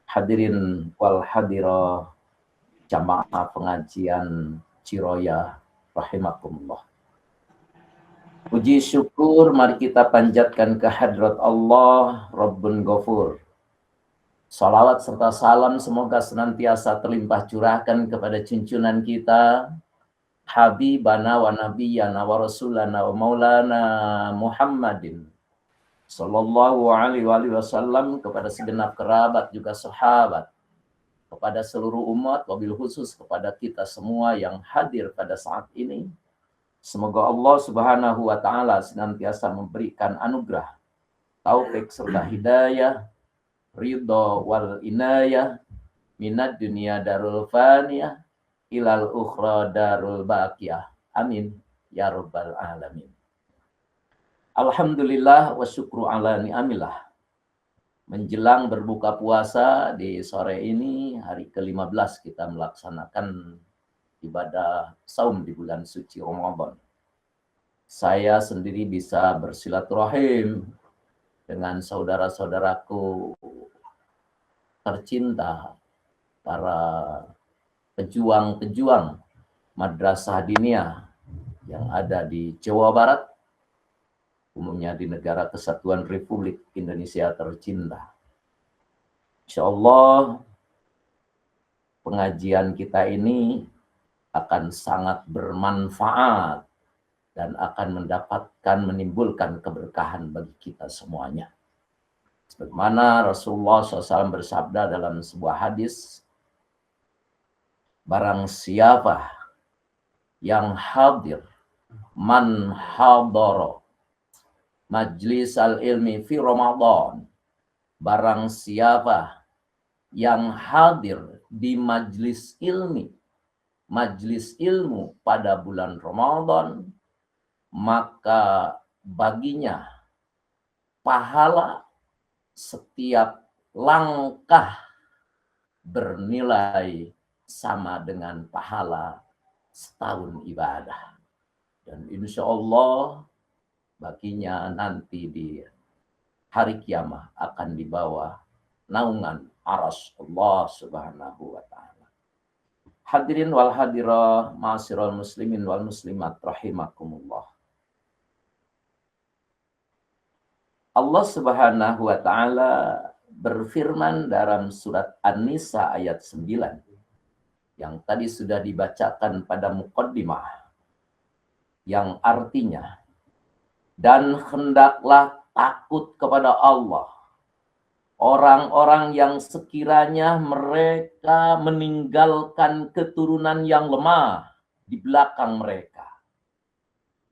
Hadirin wal hadirah jamaah pengajian Ciroya rahimakumullah. Puji syukur mari kita panjatkan ke hadrat Allah Rabbun Ghafur. Salawat serta salam semoga senantiasa terlimpah curahkan kepada junjungan kita Habibana wa Nabiyyana wa Rasulana wa Maulana Muhammadin Sallallahu alaihi wasallam, kepada segenap kerabat juga sahabat, kepada seluruh umat, wabil khusus kepada kita semua yang hadir pada saat ini. Semoga Allah Subhanahu wa taala senantiasa memberikan anugerah, taufik serta hidayah, ridho wal inayah, minad dunia darul faniyah, ilal ukhra darul baqiyah. Amin ya rabbal alamin. Alhamdulillah wa syukru ala ni'amillah. Menjelang berbuka puasa di sore ini, hari ke-15 kita melaksanakan ibadah saum di bulan suci Ramadan. Saya sendiri bisa bersilaturahim dengan saudara-saudaraku tercinta, para pejuang-pejuang madrasah diniyah yang ada di Jawa Barat, umumnya di Negara Kesatuan Republik Indonesia tercinta. Insya Allah pengajian kita ini akan sangat bermanfaat dan akan menimbulkan keberkahan bagi kita semuanya. Sebagaimana Rasulullah SAW bersabda dalam sebuah hadis, barang siapa yang hadir, man hadara majlis al-ilmi fi Ramadan, barang siapa yang hadir di majlis ilmu pada bulan Ramadan, maka baginya pahala setiap langkah bernilai sama dengan pahala setahun ibadah. Dan insya Allah baginya nanti di hari kiamat akan dibawa naungan arsy Allah Subhanahu wa taala. Hadirin wal hadirah, ma'asyiral muslimin wal muslimat rahimakumullah. Allah Subhanahu wa taala berfirman dalam surat An-Nisa ayat 9 yang tadi sudah dibacakan pada muqaddimah, yang artinya, dan hendaklah takut kepada Allah orang-orang yang sekiranya mereka meninggalkan keturunan yang lemah di belakang mereka,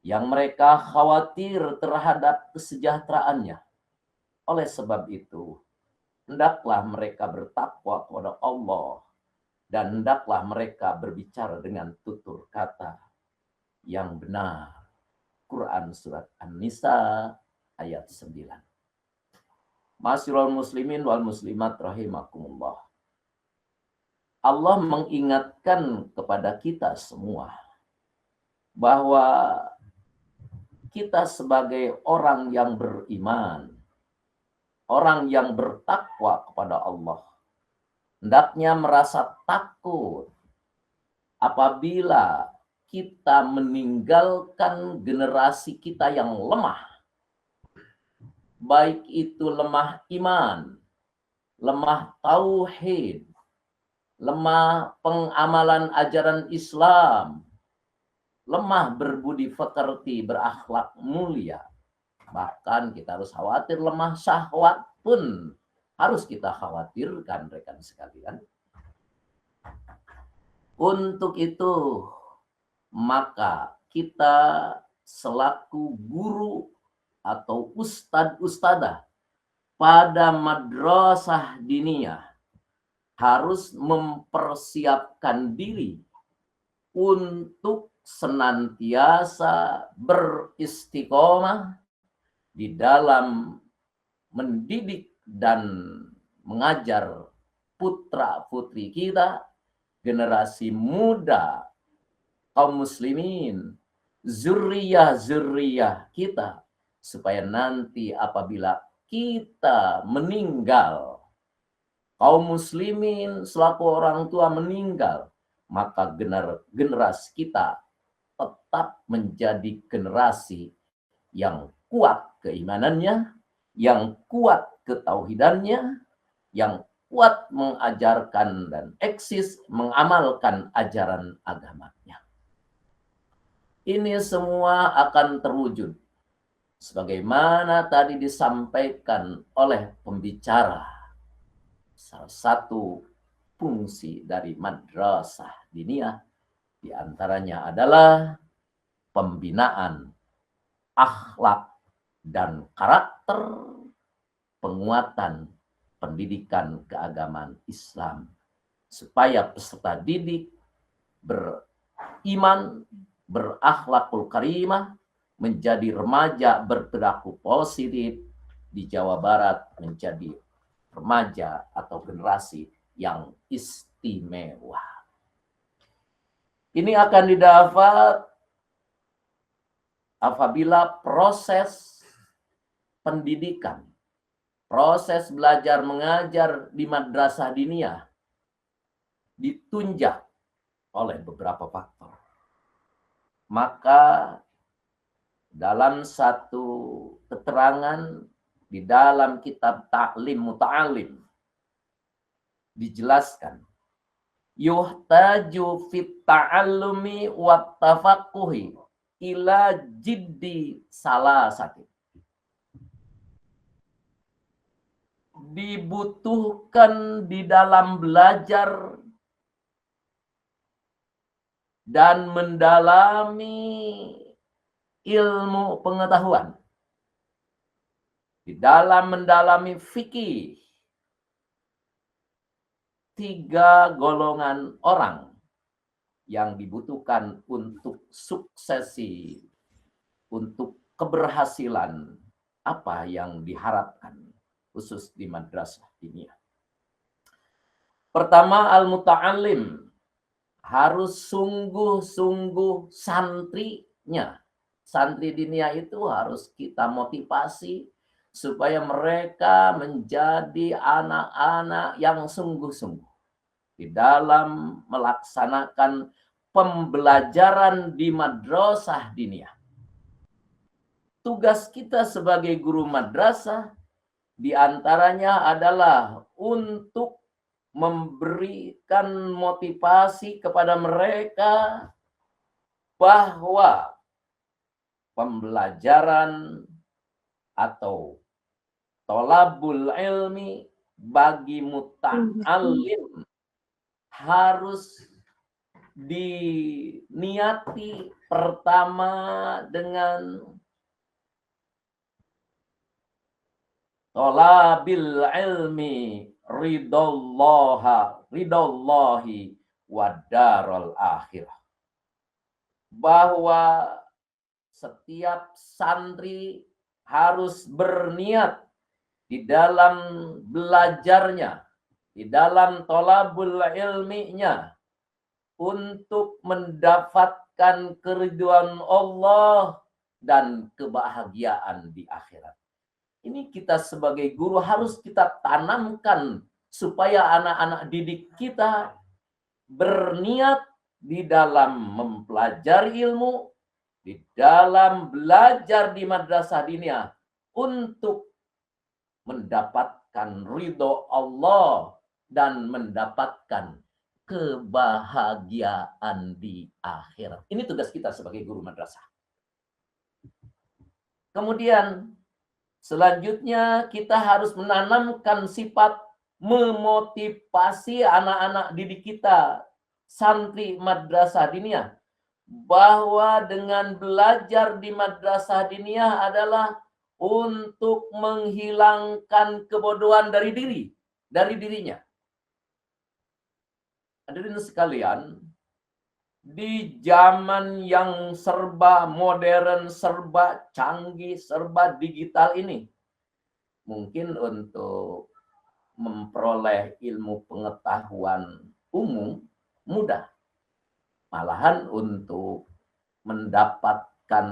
yang mereka khawatir terhadap kesejahteraannya. Oleh sebab itu, hendaklah mereka bertakwa kepada Allah dan hendaklah mereka berbicara dengan tutur kata yang benar. Quran surat An-Nisa ayat 9. Ma'asyiral muslimin wal muslimat rahimakumullah. Allah mengingatkan kepada kita semua bahwa kita sebagai orang yang beriman, orang yang bertakwa kepada Allah, hendaknya merasa takut apabila kita meninggalkan generasi kita yang lemah, baik itu lemah iman, lemah tauhid, lemah pengamalan ajaran Islam, lemah berbudi pekerti, berakhlak mulia. Bahkan kita harus khawatir lemah syahwat pun harus kita khawatirkan, rekan sekalian. Untuk itu, maka kita selaku guru atau ustad-ustadah pada madrasah diniyah harus mempersiapkan diri untuk senantiasa beristiqomah di dalam mendidik dan mengajar putra-putri kita generasi muda, kaum muslimin, zuriyah-zuriyah kita, supaya nanti apabila kita meninggal, kaum muslimin selaku orang tua meninggal, maka generasi kita tetap menjadi generasi yang kuat keimanannya, yang kuat ketauhidannya, yang kuat mengajarkan dan eksis mengamalkan ajaran agamanya. Ini semua akan terwujud sebagaimana tadi disampaikan oleh pembicara. Salah satu fungsi dari madrasah diniyah diantaranya adalah pembinaan akhlak dan karakter, penguatan pendidikan keagamaan Islam, supaya peserta didik beriman, berakhlakul karimah, menjadi remaja berperilaku positif di Jawa Barat, menjadi remaja atau generasi yang istimewa. Ini akan didapat apabila proses pendidikan, proses belajar mengajar di madrasah diniyah ditunjang oleh beberapa faktor. Maka dalam satu keterangan di dalam kitab Ta'lim Muta'alim dijelaskan, yuhtaju fit ta'allumi wa tafaqquhi ila jiddi salasati. Dibutuhkan di dalam belajar dan mendalami ilmu pengetahuan, di dalam mendalami fikih, 3 golongan orang yang dibutuhkan untuk suksesi, untuk keberhasilan apa yang diharapkan khusus di madrasah diniyah. Pertama, al-muta'allim, harus sungguh-sungguh santrinya. Santri diniyah itu harus kita motivasi supaya mereka menjadi anak-anak yang sungguh-sungguh di dalam melaksanakan pembelajaran di madrasah diniyah. Tugas kita sebagai guru madrasah diantaranya adalah untuk memberikan motivasi kepada mereka bahwa pembelajaran atau tolabul ilmi bagi muta'allim harus diniati pertama dengan tolabil ilmi ridallahi wa darul akhirah. Bahwa setiap santri harus berniat di dalam belajarnya, di dalam tolabul ilminya, untuk mendapatkan keridhaan Allah dan kebahagiaan di akhirat. Ini kita sebagai guru harus kita tanamkan supaya anak-anak didik kita berniat di dalam mempelajari ilmu, di dalam belajar di madrasah diniyah untuk mendapatkan ridho Allah dan mendapatkan kebahagiaan di akhirat. Ini tugas kita sebagai guru madrasah. Kemudian selanjutnya kita harus menanamkan sifat memotivasi anak-anak didik kita, santri madrasah diniyah, bahwa dengan belajar di madrasah diniyah adalah untuk menghilangkan kebodohan dari dirinya. Hadirin sekalian, di zaman yang serba modern, serba canggih, serba digital ini, mungkin untuk memperoleh ilmu pengetahuan umum mudah. Malahan untuk mendapatkan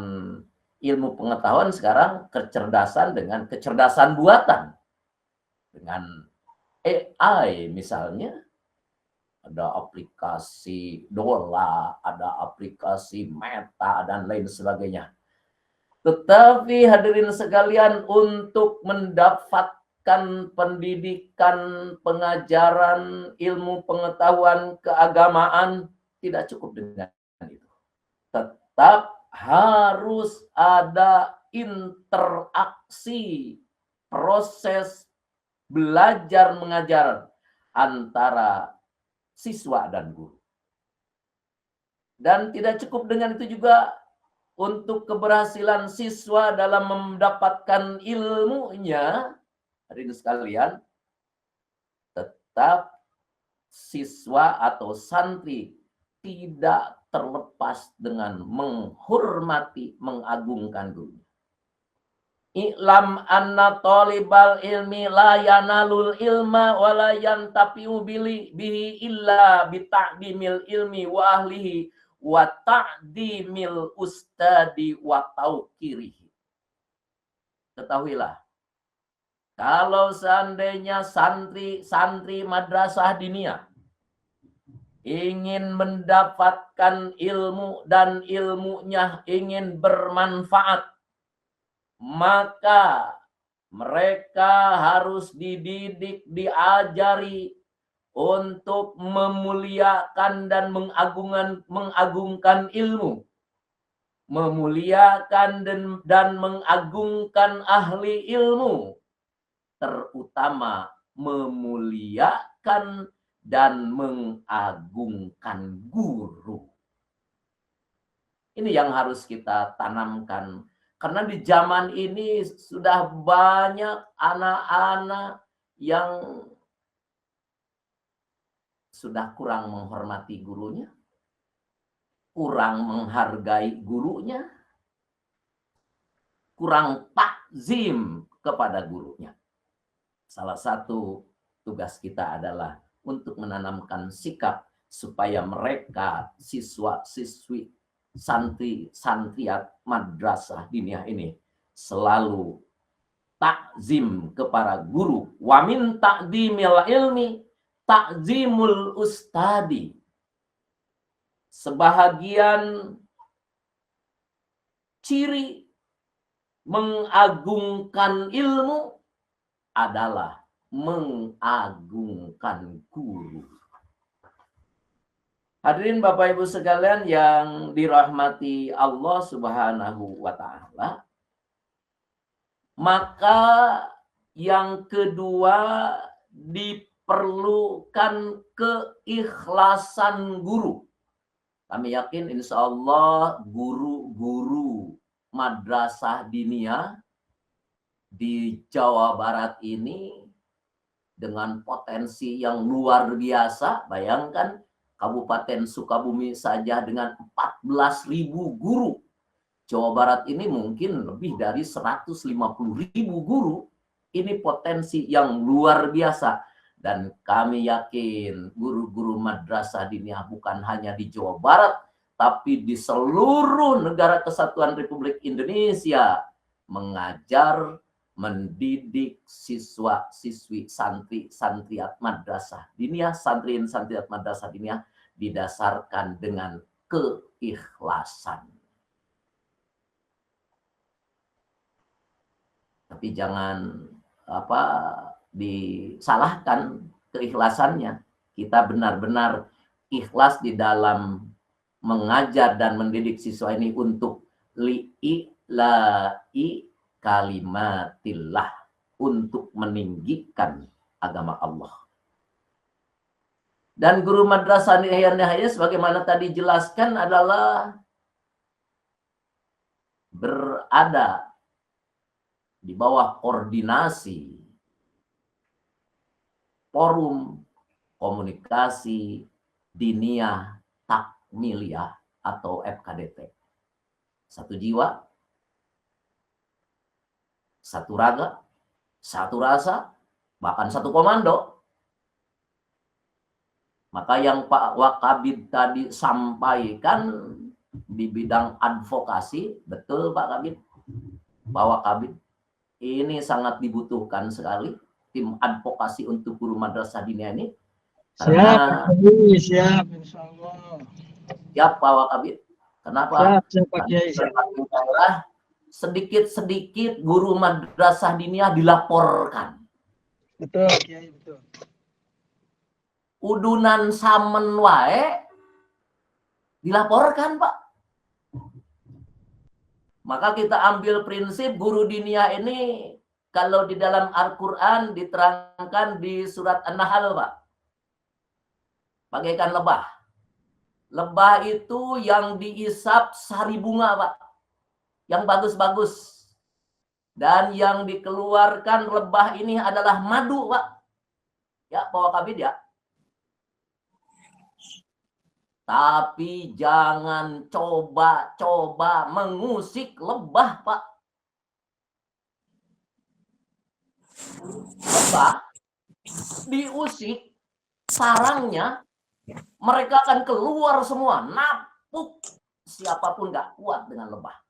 ilmu pengetahuan sekarang kecerdasan dengan kecerdasan buatan. Dengan AI misalnya, ada aplikasi Dola, ada aplikasi Meta, dan lain sebagainya. Tetapi hadirin sekalian, untuk mendapatkan pendidikan, pengajaran, ilmu pengetahuan, keagamaan, tidak cukup dengan itu. Tetap harus ada interaksi, proses belajar mengajar antara siswa dan guru. Dan tidak cukup dengan itu juga untuk keberhasilan siswa dalam mendapatkan ilmunya, hadirin sekalian, tetap siswa atau santri tidak terlepas dengan menghormati, mengagungkan gurunya. I'lam anna talibal ilmi la yanalul ilma wa la yantafi'u bihi illa bita'dimil ilmi wa ahlihi wa ta'dimil ustadi wa tauqirihi. Ketahuilah, kalau seandainya santri madrasah diniyah ingin mendapatkan ilmu dan ilmunya ingin bermanfaat, maka mereka harus dididik, diajari untuk memuliakan dan mengagungkan ilmu, memuliakan dan mengagungkan ahli ilmu, terutama memuliakan dan mengagungkan guru. Ini yang harus kita tanamkan. Karena di zaman ini sudah banyak anak-anak yang sudah kurang menghormati gurunya, kurang menghargai gurunya, kurang takzim kepada gurunya. Salah satu tugas kita adalah untuk menanamkan sikap supaya mereka, siswa-siswi, santri-santriat madrasah diniyah ini selalu takzim kepada guru. Wa min ta'dimil ilmi ta'zimul ustadi. Sebahagian ciri mengagungkan ilmu adalah mengagungkan guru. Hadirin Bapak Ibu sekalian yang dirahmati Allah Subhanahu wa taala. Maka yang kedua diperlukan keikhlasan guru. Kami yakin insya Allah guru-guru madrasah diniyah di Jawa Barat ini dengan potensi yang luar biasa. Bayangkan Kabupaten Sukabumi saja dengan 14.000 guru. Jawa Barat ini mungkin lebih dari 150.000 guru. Ini potensi yang luar biasa. Dan kami yakin guru-guru madrasah diniyah bukan hanya di Jawa Barat, tapi di seluruh negara kesatuan Republik Indonesia mengajar, mendidik siswa-siswi, santri-santriat madrasah diniyah, santriat madrasah diniyah didasarkan dengan keikhlasan. Tapi jangan disalahkan keikhlasannya. Kita benar-benar ikhlas di dalam mengajar dan mendidik siswa ini untuk li'ila'i kalimatillah, untuk meninggikan agama Allah. Dan guru madrasah diniyah sebagaimana tadi jelaskan adalah berada di bawah koordinasi forum komunikasi diniyah takmiliyah atau FKDT. Satu jiwa, satu raga, satu rasa, bahkan satu komando. Maka yang Pak Wakabid tadi sampaikan di bidang advokasi, betul Pak Kabid, Pak Wakabid, ini sangat dibutuhkan sekali tim advokasi untuk guru madrasah diniyah ini. Karena siap, insya Allah. siap Pak Wakabid. Kenapa? Siap, Pak Kiai. Karena sedikit-sedikit guru madrasah diniyah dilaporkan. Betul, Kiai, betul. Udunan samen wae dilaporkan, Pak. Maka kita ambil prinsip guru diniyah ini kalau di dalam Al-Quran diterangkan di surat An-Nahl, Pak. Bagaikan lebah. Lebah itu yang diisap sari bunga, Pak. Yang bagus-bagus. Dan yang dikeluarkan lebah ini adalah madu, Pak. Ya, Pak Wakabid ya. Tapi jangan coba-coba mengusik lebah, Pak. Lebah diusik sarangnya, mereka akan keluar semua, napuk. Siapapun gak kuat dengan lebah.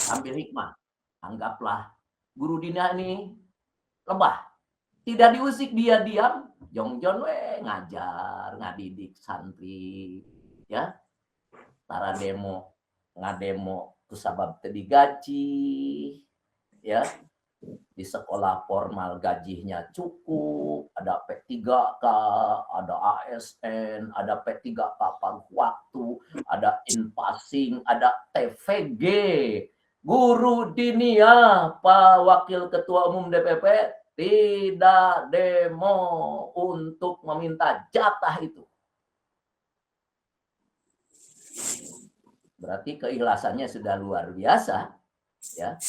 Ambil hikmah. Anggaplah guru diniyah ini lebah. Tidak diusik, dia diam. Jongjon ngajar, ngadidik santri, ya. Tara demo, ngademo kusabab teu digaji, ya. Di sekolah formal gajinya cukup, ada P3K, ada ASN, ada P3K papan waktu, ada in-passing, ada TVG. Guru diniyah, Pak Wakil Ketua Umum DPP, tidak demo untuk meminta jatah itu. Berarti keikhlasannya sudah luar biasa, ya.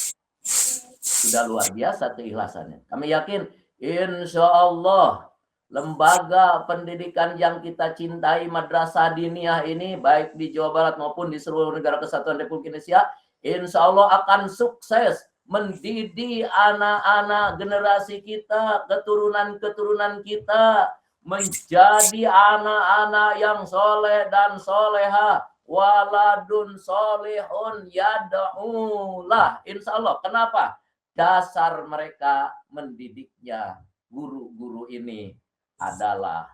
Sudah luar biasa keikhlasannya. Kami yakin, insya Allah, lembaga pendidikan yang kita cintai, madrasah diniyah ini, baik di Jawa Barat maupun di seluruh negara kesatuan Republik Indonesia, insya Allah akan sukses mendidik anak-anak generasi kita, keturunan-keturunan kita, menjadi anak-anak yang soleh dan soleha, waladun solehun yad'ulah. Insya Allah. Kenapa? Dasar mereka mendidiknya, guru-guru ini adalah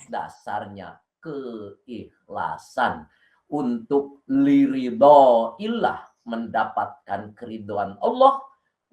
dasarnya keikhlasan untuk liridho ilah, mendapatkan keridhaan Allah,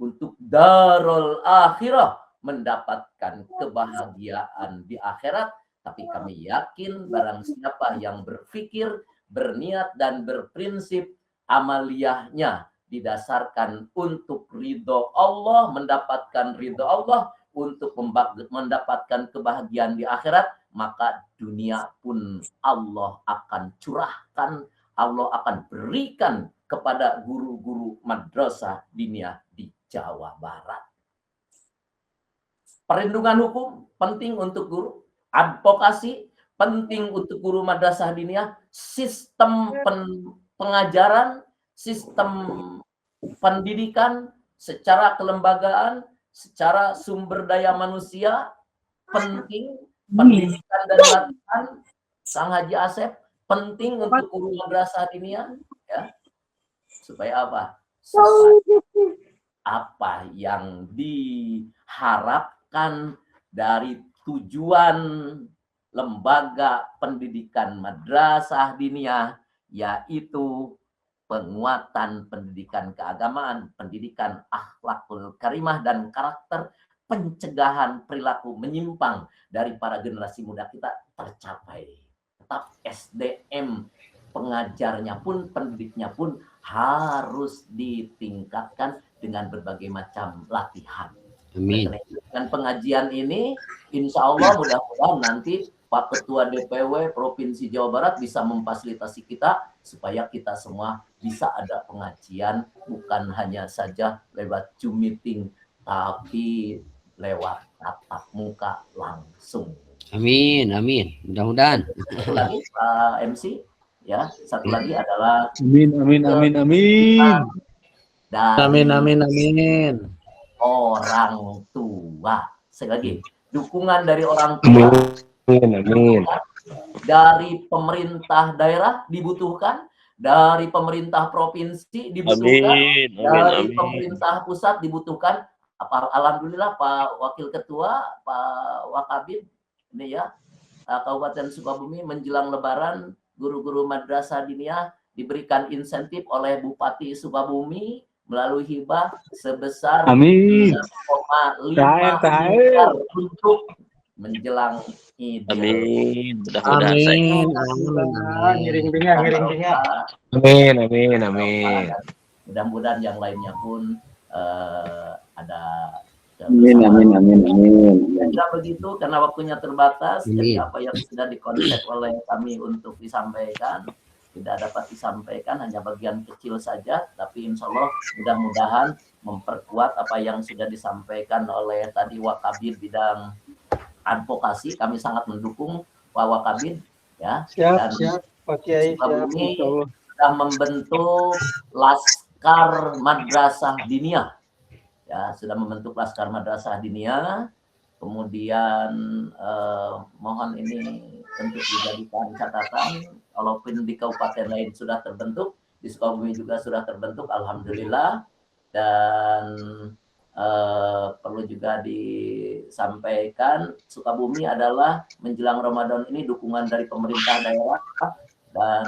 untuk darul akhirah, mendapatkan kebahagiaan di akhirat. Tapi kami yakin barang siapa yang berpikir, berniat dan berprinsip amaliyahnya didasarkan untuk ridho Allah, mendapatkan ridho Allah, untuk mendapatkan kebahagiaan di akhirat, maka dunia pun Allah akan curahkan, Allah akan berikan kepada guru-guru madrasah diniyah di Jawa Barat. Perlindungan hukum penting untuk guru, advokasi penting untuk guru madrasah diniyah, sistem pengajaran, sistem pendidikan secara kelembagaan, secara sumber daya manusia penting, pendidikan dan latihan, Kang Haji Asep, penting untuk guru madrasah diniyah, ya. Supaya apa? Supaya apa yang diharapkan dari tujuan lembaga pendidikan madrasah diniyah, yaitu penguatan pendidikan keagamaan, pendidikan akhlakul karimah dan karakter, pencegahan perilaku menyimpang dari para generasi muda kita tercapai. Tetap SDM pengajarnya pun, pendidiknya pun harus ditingkatkan dengan berbagai macam latihan. Amin. Dan pengajian ini, insya Allah mudah-mudahan nanti Pak Ketua DPW Provinsi Jawa Barat bisa memfasilitasi kita supaya kita semua bisa ada pengajian, bukan hanya saja lewat Zoom meeting, tapi lewat tatap muka langsung. Amin, amin. Mudah-mudahan. Satu lagi Pak MC, ya, satu lagi adalah Amin, amin, amin, amin. dari Amin. orang tua. Sekali lagi, dukungan dari orang tua, Amin. dari pemerintah daerah dibutuhkan, dari pemerintah provinsi dibutuhkan, dari pemerintah pusat dibutuhkan. Alhamdulillah Pak Wakil Ketua, Pak Wakabid ini ya, Kabupaten Sukabumi menjelang Lebaran guru-guru madrasah diniyah diberikan insentif oleh Bupati Sukabumi melalui hibah sebesar 3,5 miliar untuk menjelang Idul. Amin. Mudah-mudahan saya. Amin, amin, amin. Mudah-mudahan yang lainnya pun ada. Amin. Tidak begitu karena waktunya terbatas. Jadi apa yang sudah dikonsep oleh kami untuk disampaikan tidak dapat disampaikan, hanya bagian kecil saja. Tapi insya Allah mudah-mudahan memperkuat apa yang sudah disampaikan oleh tadi Wakabid bidang advokasi. Kami sangat mendukung Pak Wakabid ya. Siap, Pak Kiai. Sukabumi sudah membentuk Laskar Madrasah Diniyah. Ya, sudah membentuk Laskar Madrasah Diniyah. Kemudian mohon ini untuk dijadikan catatan, walaupun di kabupaten lain sudah terbentuk, di Sukabumi juga sudah terbentuk, alhamdulillah. Dan perlu juga disampaikan, Sukabumi adalah menjelang Ramadan ini dukungan dari pemerintah daerah dan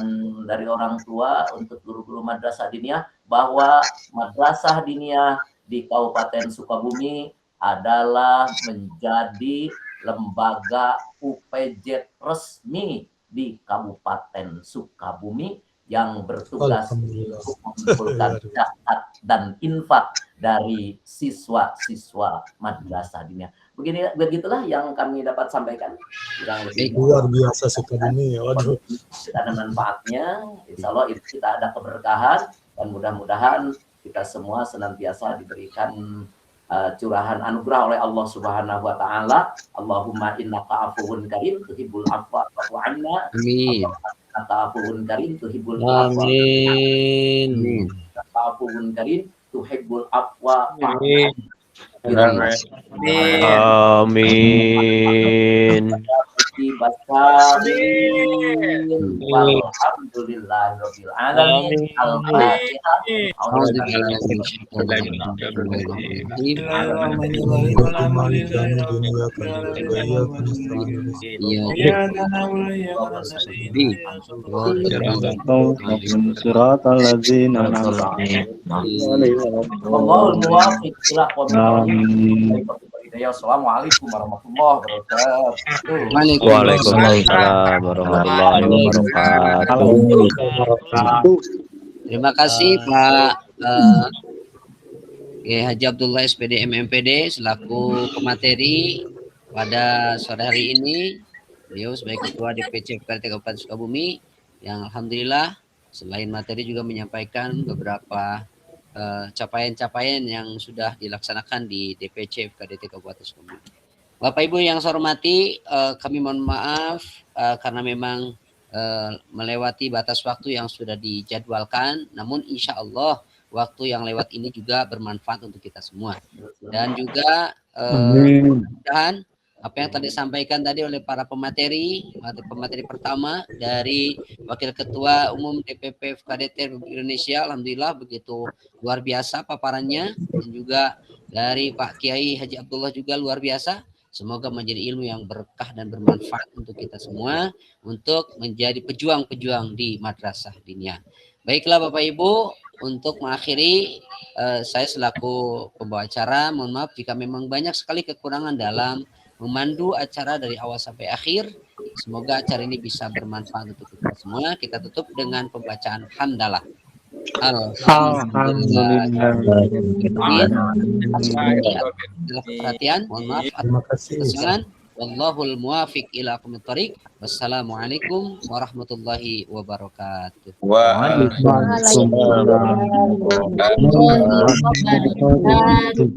dari orang tua untuk guru-guru madrasah diniyah, bahwa madrasah diniyah di Kabupaten Sukabumi adalah menjadi lembaga UPJ resmi di Kabupaten Sukabumi yang bertugas untuk mengumpulkan zakat dan infak dari siswa-siswa madrasah diniyah. Begitulah yang kami dapat sampaikan. Luar biasa Sukabumi, waduh. Ada manfaatnya, insya Allah kita ada keberkahan, dan mudah-mudahan kita semua senantiasa diberikan curahan anugerah oleh Allah Subhanahu wa taala. Allahumma innaka afuwun karim tuhibbul afwa fa'fu 'anna. Amin. Innaka afuwun karim tuhibbul afwa. Amin. Innaka afuwun karim tuhibbul afwa. Amin. Walhamdulillahirabbil alamin. Al-Fatihah. Assalamualaikum warahmatullahi wabarakatuh. Waalaikumsalam warahmatullahi wabarakatuh. Terima kasih Pak Haji Abdullah SPD MMPD selaku pemateri pada sore hari ini. Beliau sebagai Ketua DPC FKDT Kabupaten Sukabumi yang alhamdulillah selain materi juga menyampaikan beberapa capaian-capaian yang sudah dilaksanakan di DPC FKDT Kabupaten Sukabumi. Bapak Ibu yang saya hormati, kami mohon maaf karena memang melewati batas waktu yang sudah dijadwalkan, namun insya Allah waktu yang lewat ini juga bermanfaat untuk kita semua. Dan juga mudah-mudahan apa yang tadi disampaikan tadi oleh para pemateri pertama dari Wakil Ketua Umum DPP FKDT Republik Indonesia, alhamdulillah begitu luar biasa paparannya, dan juga dari Pak Kiai Haji Abdullah juga luar biasa. Semoga menjadi ilmu yang berkah dan bermanfaat untuk kita semua untuk menjadi pejuang-pejuang di madrasah diniyah. Baiklah Bapak Ibu, untuk mengakhiri saya selaku pembawa acara mohon maaf jika memang banyak sekali kekurangan dalam memandu acara dari awal sampai akhir. Semoga acara ini bisa bermanfaat untuk kita semua. Kita tutup dengan pembacaan hamdalah. Alhamdulillah. Perhatian, mohon maaf atas kesalahan. Wallahul muwafiq ila aqwamit thoriq. Wassalamualaikum warahmatullahi wabarakatuh. Waalaikumsalam warahmatullahi wabarakatuh.